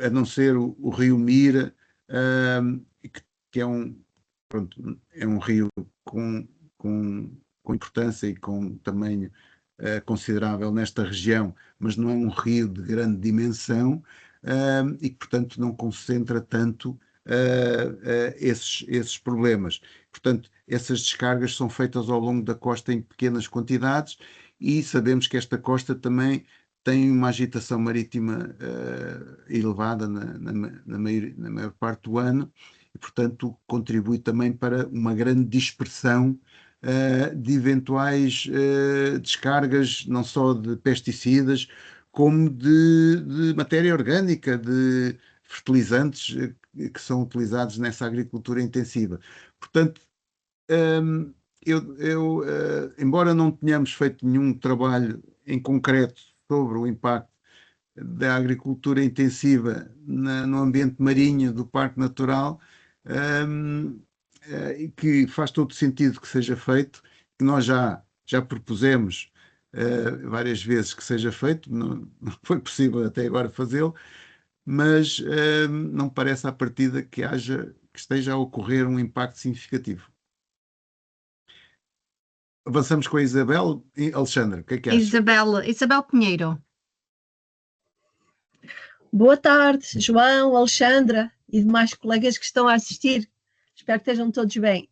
a não ser o rio Mira, que é um rio com, com, com importância e com tamanho considerável nesta região, mas não é um rio de grande dimensão, e que, portanto, não concentra tanto esses problemas. Portanto, essas descargas são feitas ao longo da costa em pequenas quantidades e sabemos que esta costa também tem uma agitação marítima elevada na maior parte do ano e, portanto, contribui também para uma grande dispersão de eventuais descargas, não só de pesticidas, como de matéria orgânica, de fertilizantes que são utilizados nessa agricultura intensiva. Portanto, embora não tenhamos feito nenhum trabalho em concreto sobre o impacto da agricultura intensiva no ambiente marinho do Parque Natural, hum, e que faz todo sentido que seja feito, que nós já propusemos várias vezes que seja feito, não foi possível até agora fazê-lo, mas não parece à partida que esteja a ocorrer um impacto significativo. avançamos com a Isabel e Alexandre, o que é que achas? Isabel Pinheiro. Boa tarde, João, Alexandra e demais colegas que estão a assistir. Espero que estejam todos bem.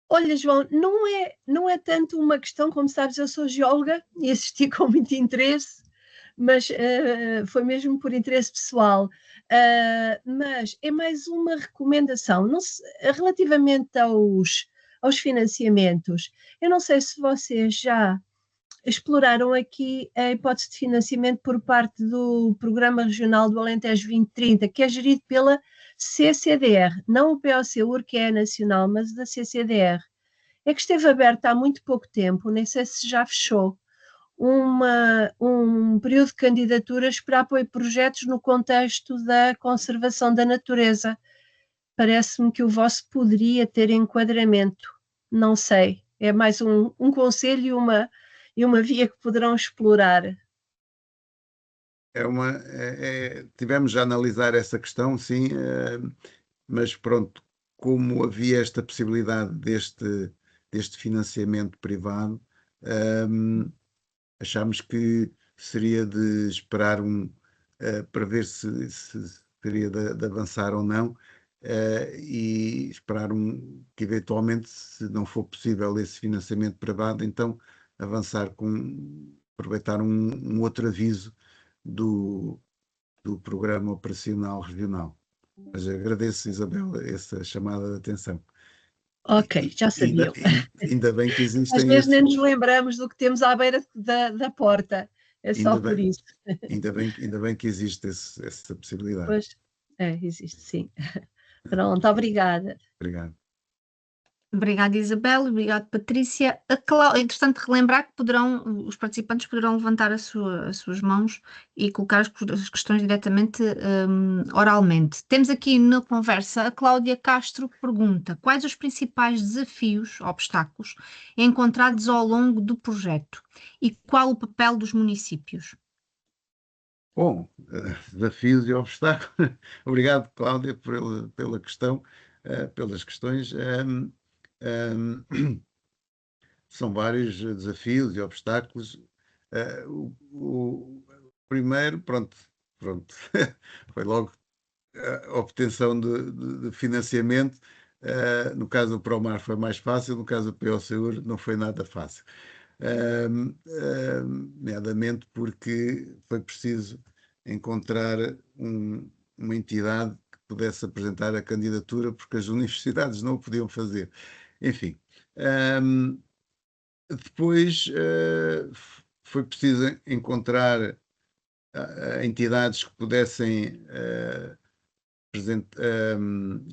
Olha, João, não é tanto uma questão, como sabes, eu sou geóloga e assisti com muito interesse, mas foi mesmo por interesse pessoal. Mas é mais uma recomendação. Não se, relativamente aos financiamentos, eu não sei se vocês já exploraram aqui a hipótese de financiamento por parte do Programa Regional do Alentejo 2030, que é gerido pela CCDR, não o POCUR, que é nacional, mas da CCDR. É que esteve aberta há muito pouco tempo, nem sei se já fechou, um período de candidaturas para apoio a projetos no contexto da conservação da natureza. Parece-me que o vosso poderia ter enquadramento, não sei, é mais um conselho e uma via que poderão explorar. Tivemos a analisar essa questão, sim, mas pronto, como havia esta possibilidade deste financiamento privado, achámos que seria de esperar para ver se seria de avançar ou não, e esperar que eventualmente, se não for possível esse financiamento privado, então avançar aproveitar um outro aviso do Programa Operacional Regional. Mas agradeço, Isabel, essa chamada de atenção. Ok, já sabiam. Ainda bem que existem... Às vezes nem nos lembramos do que temos à beira da porta, é só por isso. Ainda bem que existe essa possibilidade. Pois, existe, sim. Pronto, obrigada. Obrigado. Obrigada, Isabel. Obrigado, Patrícia. É interessante relembrar que os participantes poderão levantar as suas mãos e colocar as questões diretamente oralmente. Temos aqui na conversa a Cláudia Castro que pergunta: quais os principais desafios, obstáculos, encontrados ao longo do projeto e qual o papel dos municípios? Bom, desafios e obstáculos. Obrigado, Cláudia, pela questão, pelas questões. São vários desafios e obstáculos. O primeiro, pronto, foi logo a obtenção de financiamento. No caso do Promar foi mais fácil, no caso do POCUR não foi nada fácil. Nomeadamente porque foi preciso encontrar uma entidade que pudesse apresentar a candidatura, porque as universidades não o podiam fazer. Enfim, depois foi preciso encontrar entidades que pudessem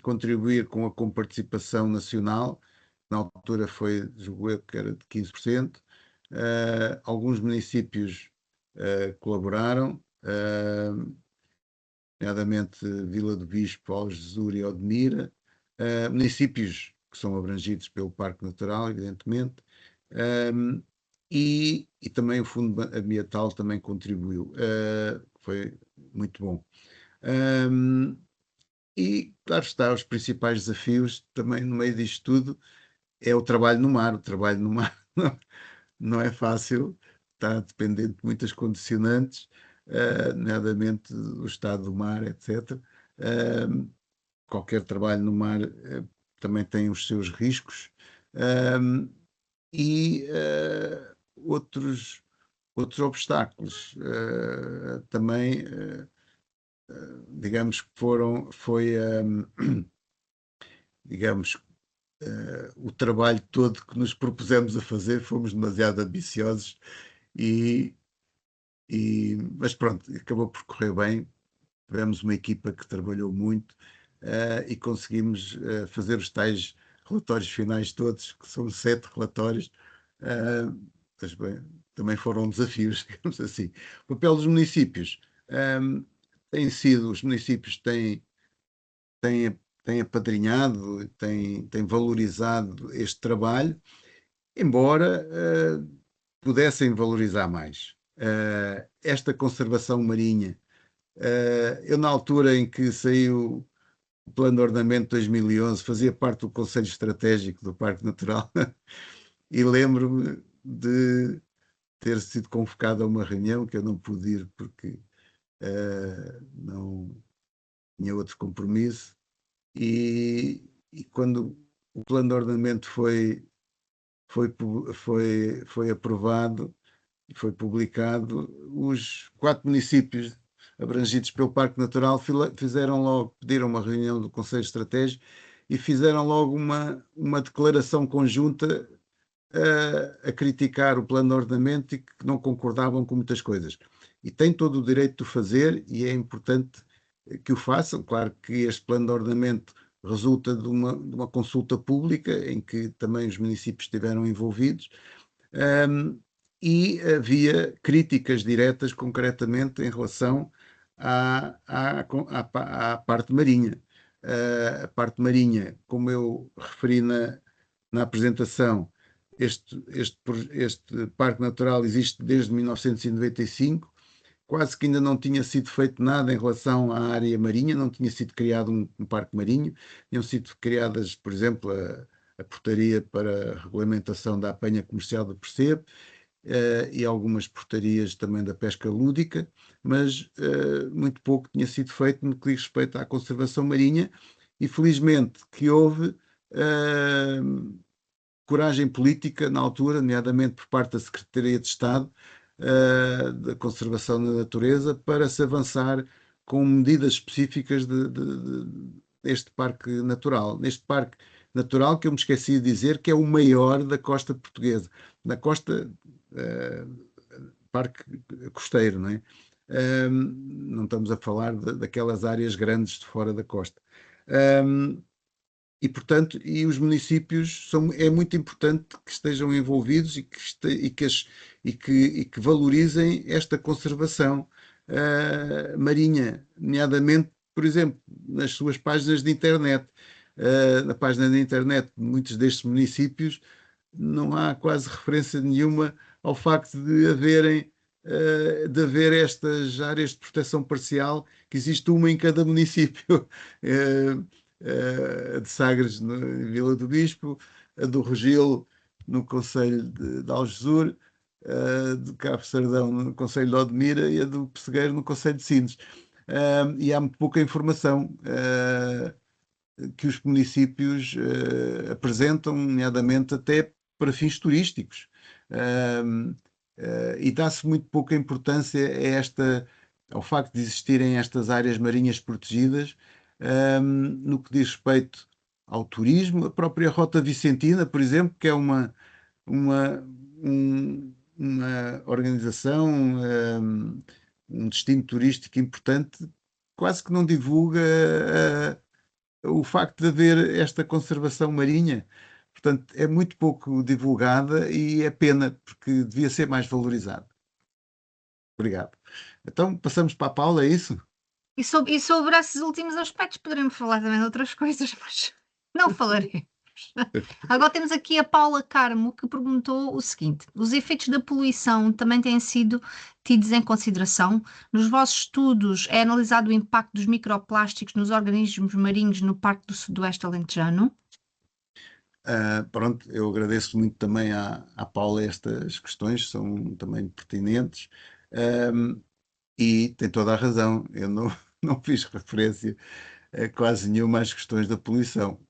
contribuir com a comparticipação nacional. Na altura foi, julgo eu, que era de 15%. Alguns municípios colaboraram, nomeadamente Vila do Bispo, Algesur e Odmira, municípios que são abrangidos pelo Parque Natural, evidentemente, e também o Fundo Ambiental também contribuiu, foi muito bom. E, claro está, os principais desafios também no meio disto tudo é o trabalho no mar. O trabalho no mar não é fácil, está dependente de muitas condicionantes, nomeadamente o estado do mar, etc. Qualquer trabalho no mar também tem os seus riscos, e outros obstáculos também, digamos que digamos, o trabalho todo que nos propusemos a fazer, fomos demasiado ambiciosos mas pronto, acabou por correr bem. Tivemos uma equipa que trabalhou muito e conseguimos fazer os tais relatórios finais todos, que são 7 relatórios, mas bem, também foram desafios, digamos assim. O papel dos municípios tem sido, os municípios têm apadrinhado, têm valorizado este trabalho, embora pudessem valorizar mais. Esta conservação marinha, eu na altura em que saiu o Plano de Ordenamento de 2011, fazia parte do Conselho Estratégico do Parque Natural e lembro-me de ter sido convocado a uma reunião que eu não pude ir porque não tinha outro compromisso, e quando o Plano de Ordenamento foi aprovado e foi publicado, os 4 municípios abrangidos pelo Parque Natural pediram uma reunião do Conselho Estratégico e fizeram logo uma declaração conjunta a criticar o plano de ordenamento e que não concordavam com muitas coisas. E têm todo o direito de o fazer e é importante que o façam. Claro que este plano de ordenamento resulta de uma consulta pública em que também os municípios estiveram envolvidos, e havia críticas diretas, concretamente, em relação à parte marinha. A parte marinha, como eu referi na apresentação, este Parque Natural existe desde 1995, quase que ainda não tinha sido feito nada em relação à área marinha, não tinha sido criado um parque marinho, tinham sido criadas, por exemplo, a portaria para a regulamentação da apanha comercial do percebe, e algumas portarias também da pesca lúdica, mas muito pouco tinha sido feito no que diz respeito à conservação marinha, e felizmente que houve coragem política na altura, nomeadamente por parte da Secretaria de Estado da Conservação da Natureza, para se avançar com medidas específicas deste parque natural. Neste parque natural, que eu me esqueci de dizer, que é o maior da costa portuguesa, da costa, parque costeiro, não é? Não estamos a falar daquelas áreas grandes de fora da costa. E, portanto, os municípios é muito importante que estejam envolvidos e que valorizem esta conservação marinha, nomeadamente, por exemplo, nas suas páginas de internet. Na página de internet de muitos destes municípios não há quase referência nenhuma ao facto de haver estas áreas de proteção parcial, que existe uma em cada município. A de Sagres, na Vila do Bispo, a do Rogil, no Concelho de Algesur, a de Cabo Sardão, no Concelho de Odmira, e a do Pessegueiro, no Concelho de Sines. E há muito pouca informação que os municípios apresentam, nomeadamente até para fins turísticos. E dá-se muito pouca importância ao facto de existirem estas áreas marinhas protegidas, no que diz respeito ao turismo. A própria Rota Vicentina, por exemplo, que é uma organização, um destino turístico importante, quase que não divulga o facto de haver esta conservação marinha. Portanto, é muito pouco divulgada e é pena, porque devia ser mais valorizado. Obrigado. Então, passamos para a Paula, é isso? E sobre esses últimos aspectos poderemos falar também de outras coisas, mas não falaremos. Agora temos aqui a Paula Carmo, que perguntou o seguinte: os efeitos da poluição também têm sido tidos em consideração? Nos vossos estudos é analisado o impacto dos microplásticos nos organismos marinhos no Parque do Sudoeste Alentejano? Pronto, eu agradeço muito também à Paula estas questões, são também pertinentes, e tem toda a razão, eu não fiz referência a quase nenhuma às questões da poluição.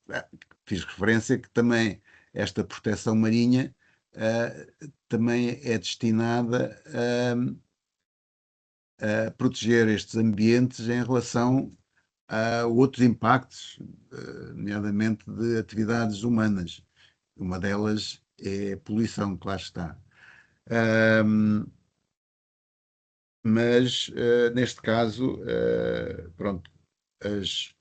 Fiz referência que também esta proteção marinha também é destinada a proteger estes ambientes em relação a outros impactos, nomeadamente de atividades humanas. Uma delas é a poluição, claro está. Mas, neste caso, pronto, as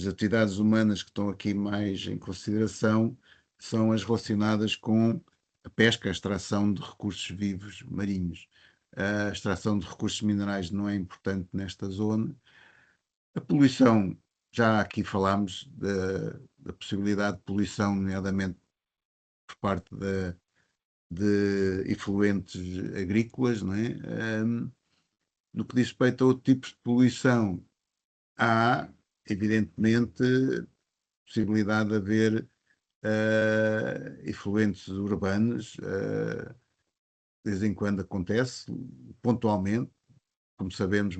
atividades humanas que estão aqui mais em consideração são as relacionadas com a pesca, a extração de recursos vivos marinhos. A extração de recursos minerais não é importante nesta zona. A poluição, já aqui falámos da possibilidade de poluição, nomeadamente por parte de efluentes agrícolas, não é? No que diz respeito a outro tipo de poluição, há evidentemente, possibilidade de haver efluentes urbanos, de vez em quando acontece, pontualmente, como sabemos,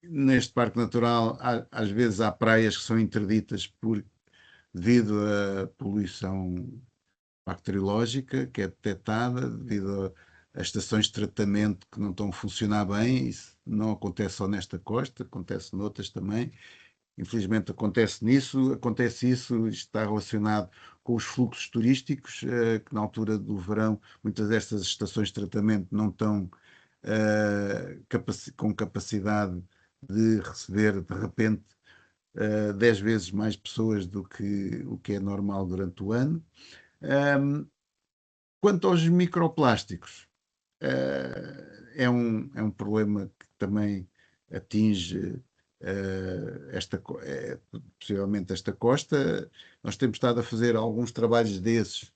neste Parque Natural, às vezes há praias que são interditas devido à poluição bacteriológica que é detectada, devido a estações de tratamento que não estão a funcionar bem. Isso não acontece só nesta costa, acontece noutras também. Infelizmente acontece isso está relacionado com os fluxos turísticos, que na altura do verão muitas destas estações de tratamento não estão com capacidade de receber de repente 10 vezes mais pessoas do que o que é normal durante o ano. Quanto aos microplásticos, é um problema que também atinge possivelmente esta costa. Nós temos estado a fazer alguns trabalhos desses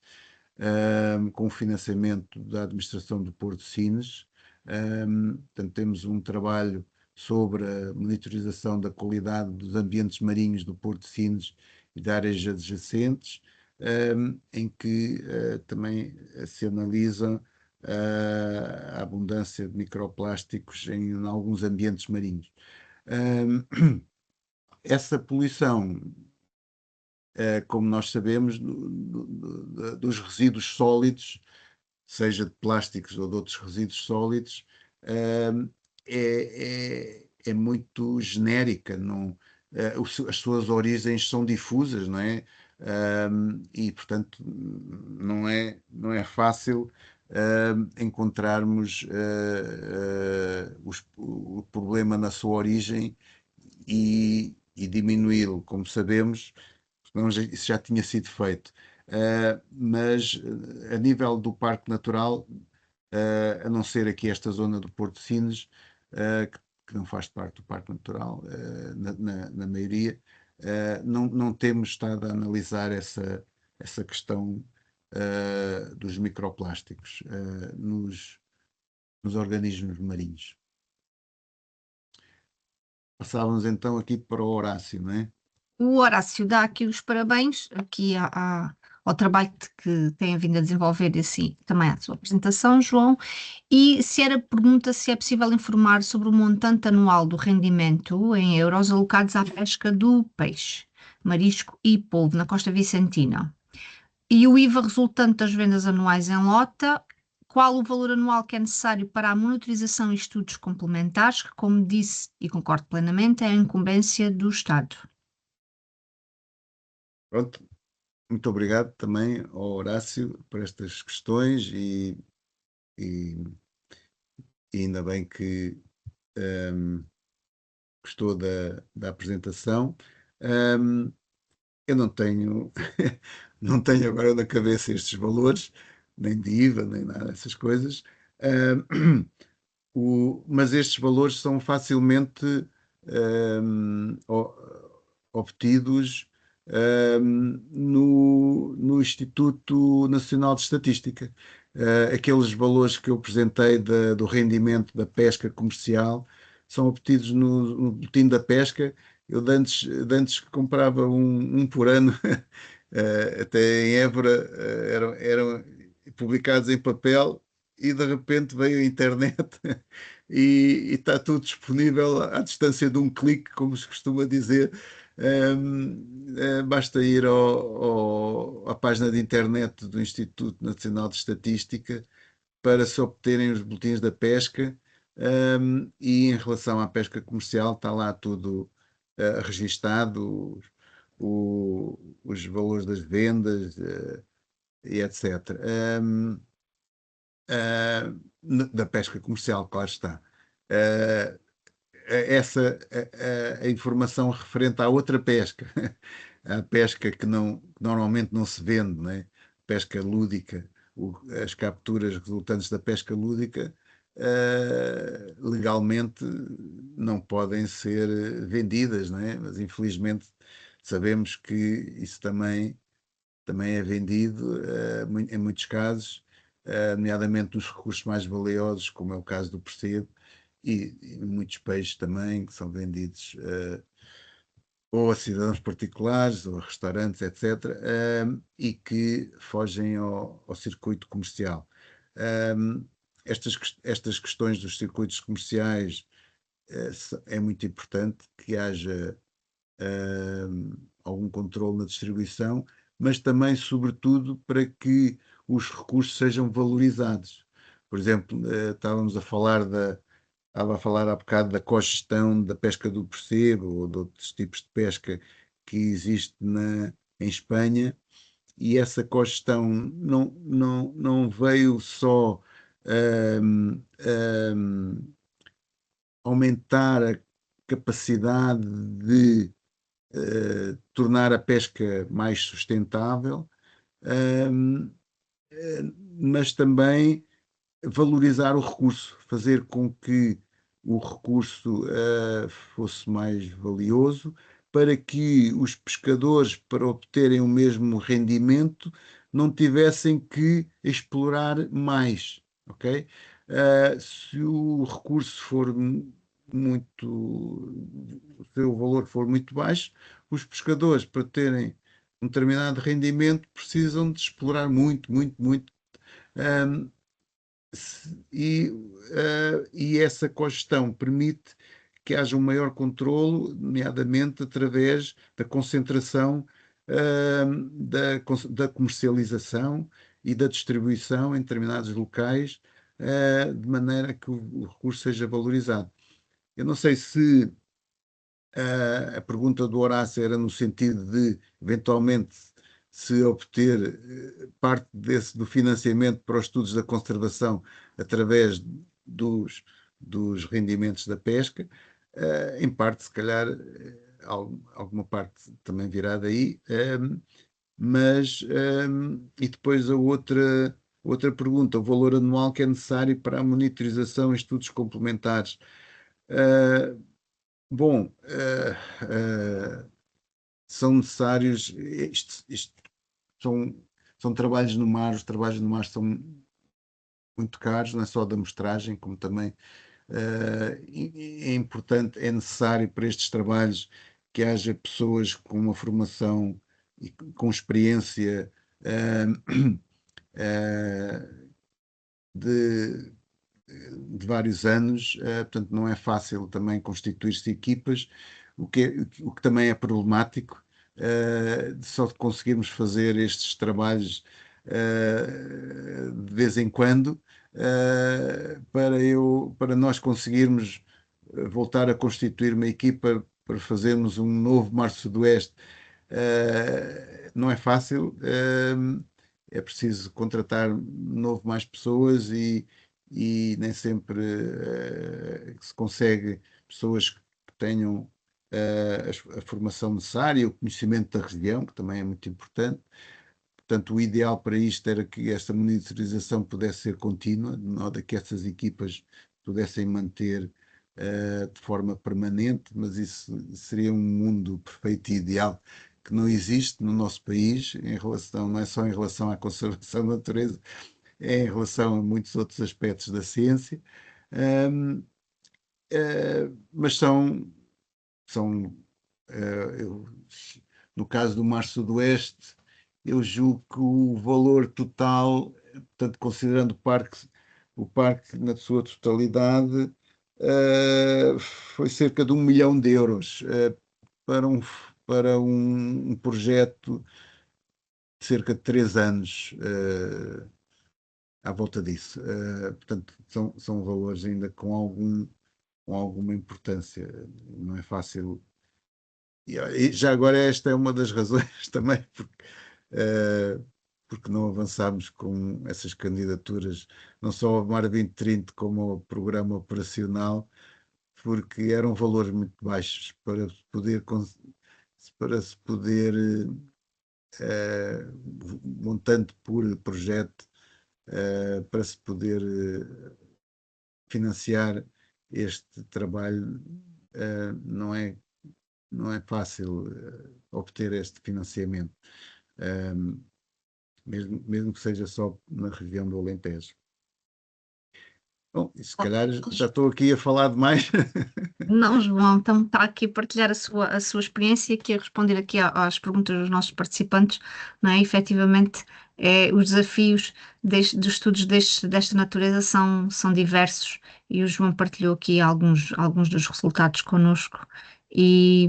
com o financiamento da administração do Porto de Sines. Portanto, temos um trabalho sobre a monitorização da qualidade dos ambientes marinhos do Porto de Sines e de áreas adjacentes, em que também se analisa a abundância de microplásticos em alguns ambientes marinhos. Essa poluição, como nós sabemos, dos resíduos sólidos, seja de plásticos ou de outros resíduos sólidos, é muito genérica, não, as suas origens são difusas, não é? E, portanto, não é fácil encontrarmos o problema na sua origem e diminuí-lo, como sabemos, senão isso já tinha sido feito. Mas a nível do Parque Natural, a não ser aqui esta zona do Porto de Sines, que não faz parte do Parque Natural, na maioria, não temos estado a analisar essa questão dos microplásticos nos organismos marinhos. Passávamos então aqui para o Horácio, não é? O Horácio dá aqui os parabéns aqui ao trabalho que tem vindo a desenvolver e assim também à sua apresentação, João. E pergunta se é possível informar sobre o montante anual do rendimento em euros alocados à pesca do peixe, marisco e polvo na Costa Vicentina. E o IVA resultante das vendas anuais em lota, qual o valor anual que é necessário para a monitorização e estudos complementares, que, como disse e concordo plenamente, é a incumbência do Estado. Pronto, muito obrigado também ao Horácio por estas questões e ainda bem que gostou da apresentação. Eu não tenho, não tenho agora na cabeça estes valores, nem de IVA, nem nada dessas coisas, mas estes valores são facilmente obtidos no Instituto Nacional de Estatística. Aqueles valores que eu apresentei do rendimento da pesca comercial são obtidos no boletim da pesca. Eu de antes comprava um por ano, até em Évora, eram publicados em papel e de repente veio a internet e está tudo disponível à distância de um clique, como se costuma dizer. Basta ir à página de internet do Instituto Nacional de Estatística para se obterem os boletins da pesca, e em relação à pesca comercial está lá tudo registado, os valores das vendas e etc. Da pesca comercial, claro está. Essa a informação referente à outra pesca, a pesca que normalmente não se vende, né? Pesca lúdica, as capturas resultantes da pesca lúdica, legalmente não podem ser vendidas, né? Mas infelizmente sabemos que isso também é vendido em muitos casos, nomeadamente nos recursos mais valiosos, como é o caso do percebo, e muitos peixes também que são vendidos ou a cidadãos particulares, ou a restaurantes, etc., e que fogem ao circuito comercial. Estas questões dos circuitos comerciais é muito importante que haja algum controle na distribuição, mas também, sobretudo, para que os recursos sejam valorizados. Por exemplo, estava a falar há bocado da cogestão da pesca do percebo ou de outros tipos de pesca que existe em Espanha, e essa cogestão não veio só aumentar a capacidade de tornar a pesca mais sustentável, um, mas também valorizar o recurso, fazer com que o recurso fosse mais valioso, para que os pescadores, para obterem o mesmo rendimento, não tivessem que explorar mais, ok? Se o recurso for muito, o seu valor for muito baixo, os pescadores, para terem um determinado rendimento, precisam de explorar muito, muito, muito. Um, e essa cogestão permite que haja um maior controlo, nomeadamente através da concentração da comercialização e da distribuição em determinados locais, de maneira que o recurso seja valorizado. Eu não sei se a pergunta do Horácio era no sentido de, eventualmente, se obter parte do financiamento para os estudos da conservação através dos rendimentos da pesca, em parte, se calhar, alguma parte também virá daí, e depois outra pergunta, o valor anual que é necessário para a monitorização e estudos complementares. Bom, são necessários, isto são trabalhos no mar, os trabalhos no mar são muito caros, não é só da amostragem, como também é importante, é necessário para estes trabalhos que haja pessoas com uma formação e com experiência de vários anos, portanto não é fácil também constituir-se equipas, o que também é problemático, só de conseguirmos fazer estes trabalhos de vez em quando, para nós conseguirmos voltar a constituir uma equipa para fazermos um novo Mar Sudoeste. Não é fácil, é preciso contratar de novo mais pessoas e nem sempre se consegue pessoas que tenham a formação necessária, o conhecimento da região, que também é muito importante. Portanto, o ideal para isto era que esta monitorização pudesse ser contínua, de modo a que essas equipas pudessem manter de forma permanente, mas isso seria um mundo perfeito e ideal que não existe no nosso país, não é só em relação à conservação da natureza, é em relação a muitos outros aspectos da ciência, mas são no caso do Mar Sudoeste, eu julgo que o valor total, portanto, considerando o parque na sua totalidade, foi cerca de 1 milhão de euros para um projeto de cerca de 3 anos. À volta disso. Portanto, são valores ainda com alguma importância. Não é fácil. E já agora esta é uma das razões também porque não avançámos com essas candidaturas, não só ao Mar 2030 como ao programa operacional, porque eram valores muito baixos para se poder montante por projeto, para se poder financiar este trabalho. Não é fácil obter este financiamento, mesmo que seja só na região do Alentejo. Bom, e se calhar já estou aqui a falar demais. Não, João, então está aqui a partilhar a sua experiência, aqui a responder aqui às perguntas dos nossos participantes, não é? Efetivamente, os desafios dos estudos desta natureza são diversos e o João partilhou aqui alguns dos resultados connosco e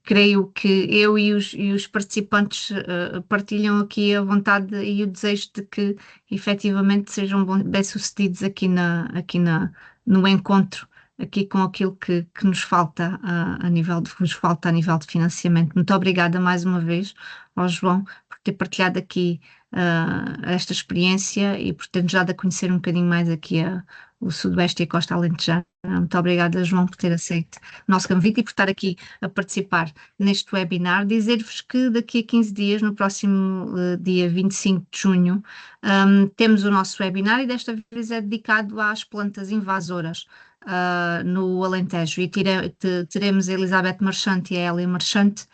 creio que eu e os participantes partilham aqui a vontade e o desejo de que efetivamente sejam bem-sucedidos no encontro aqui com aquilo que nos falta que nos falta a nível de financiamento. Muito obrigada mais uma vez ao João por ter partilhado aqui esta experiência e por ter-nos dado a conhecer um bocadinho mais aqui o Sudoeste e a Costa Alentejana. Muito obrigada, João, por ter aceito o nosso convite e por estar aqui a participar neste webinar. Dizer-vos que daqui a 15 dias, no próximo dia 25 de junho, temos o nosso webinar e desta vez é dedicado às plantas invasoras no Alentejo e teremos a Elizabeth Marchante e a Hélia Marchante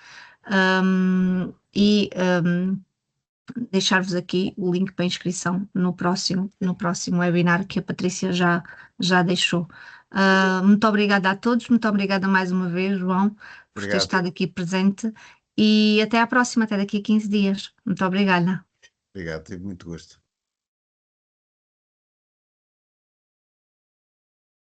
deixar-vos aqui o link para inscrição no próximo webinar que a Patrícia já deixou. Muito obrigada a todos, muito obrigada mais uma vez, João, por ter estado aqui presente e até à próxima, até daqui a 15 dias. Muito obrigada. Obrigado, tive muito gosto.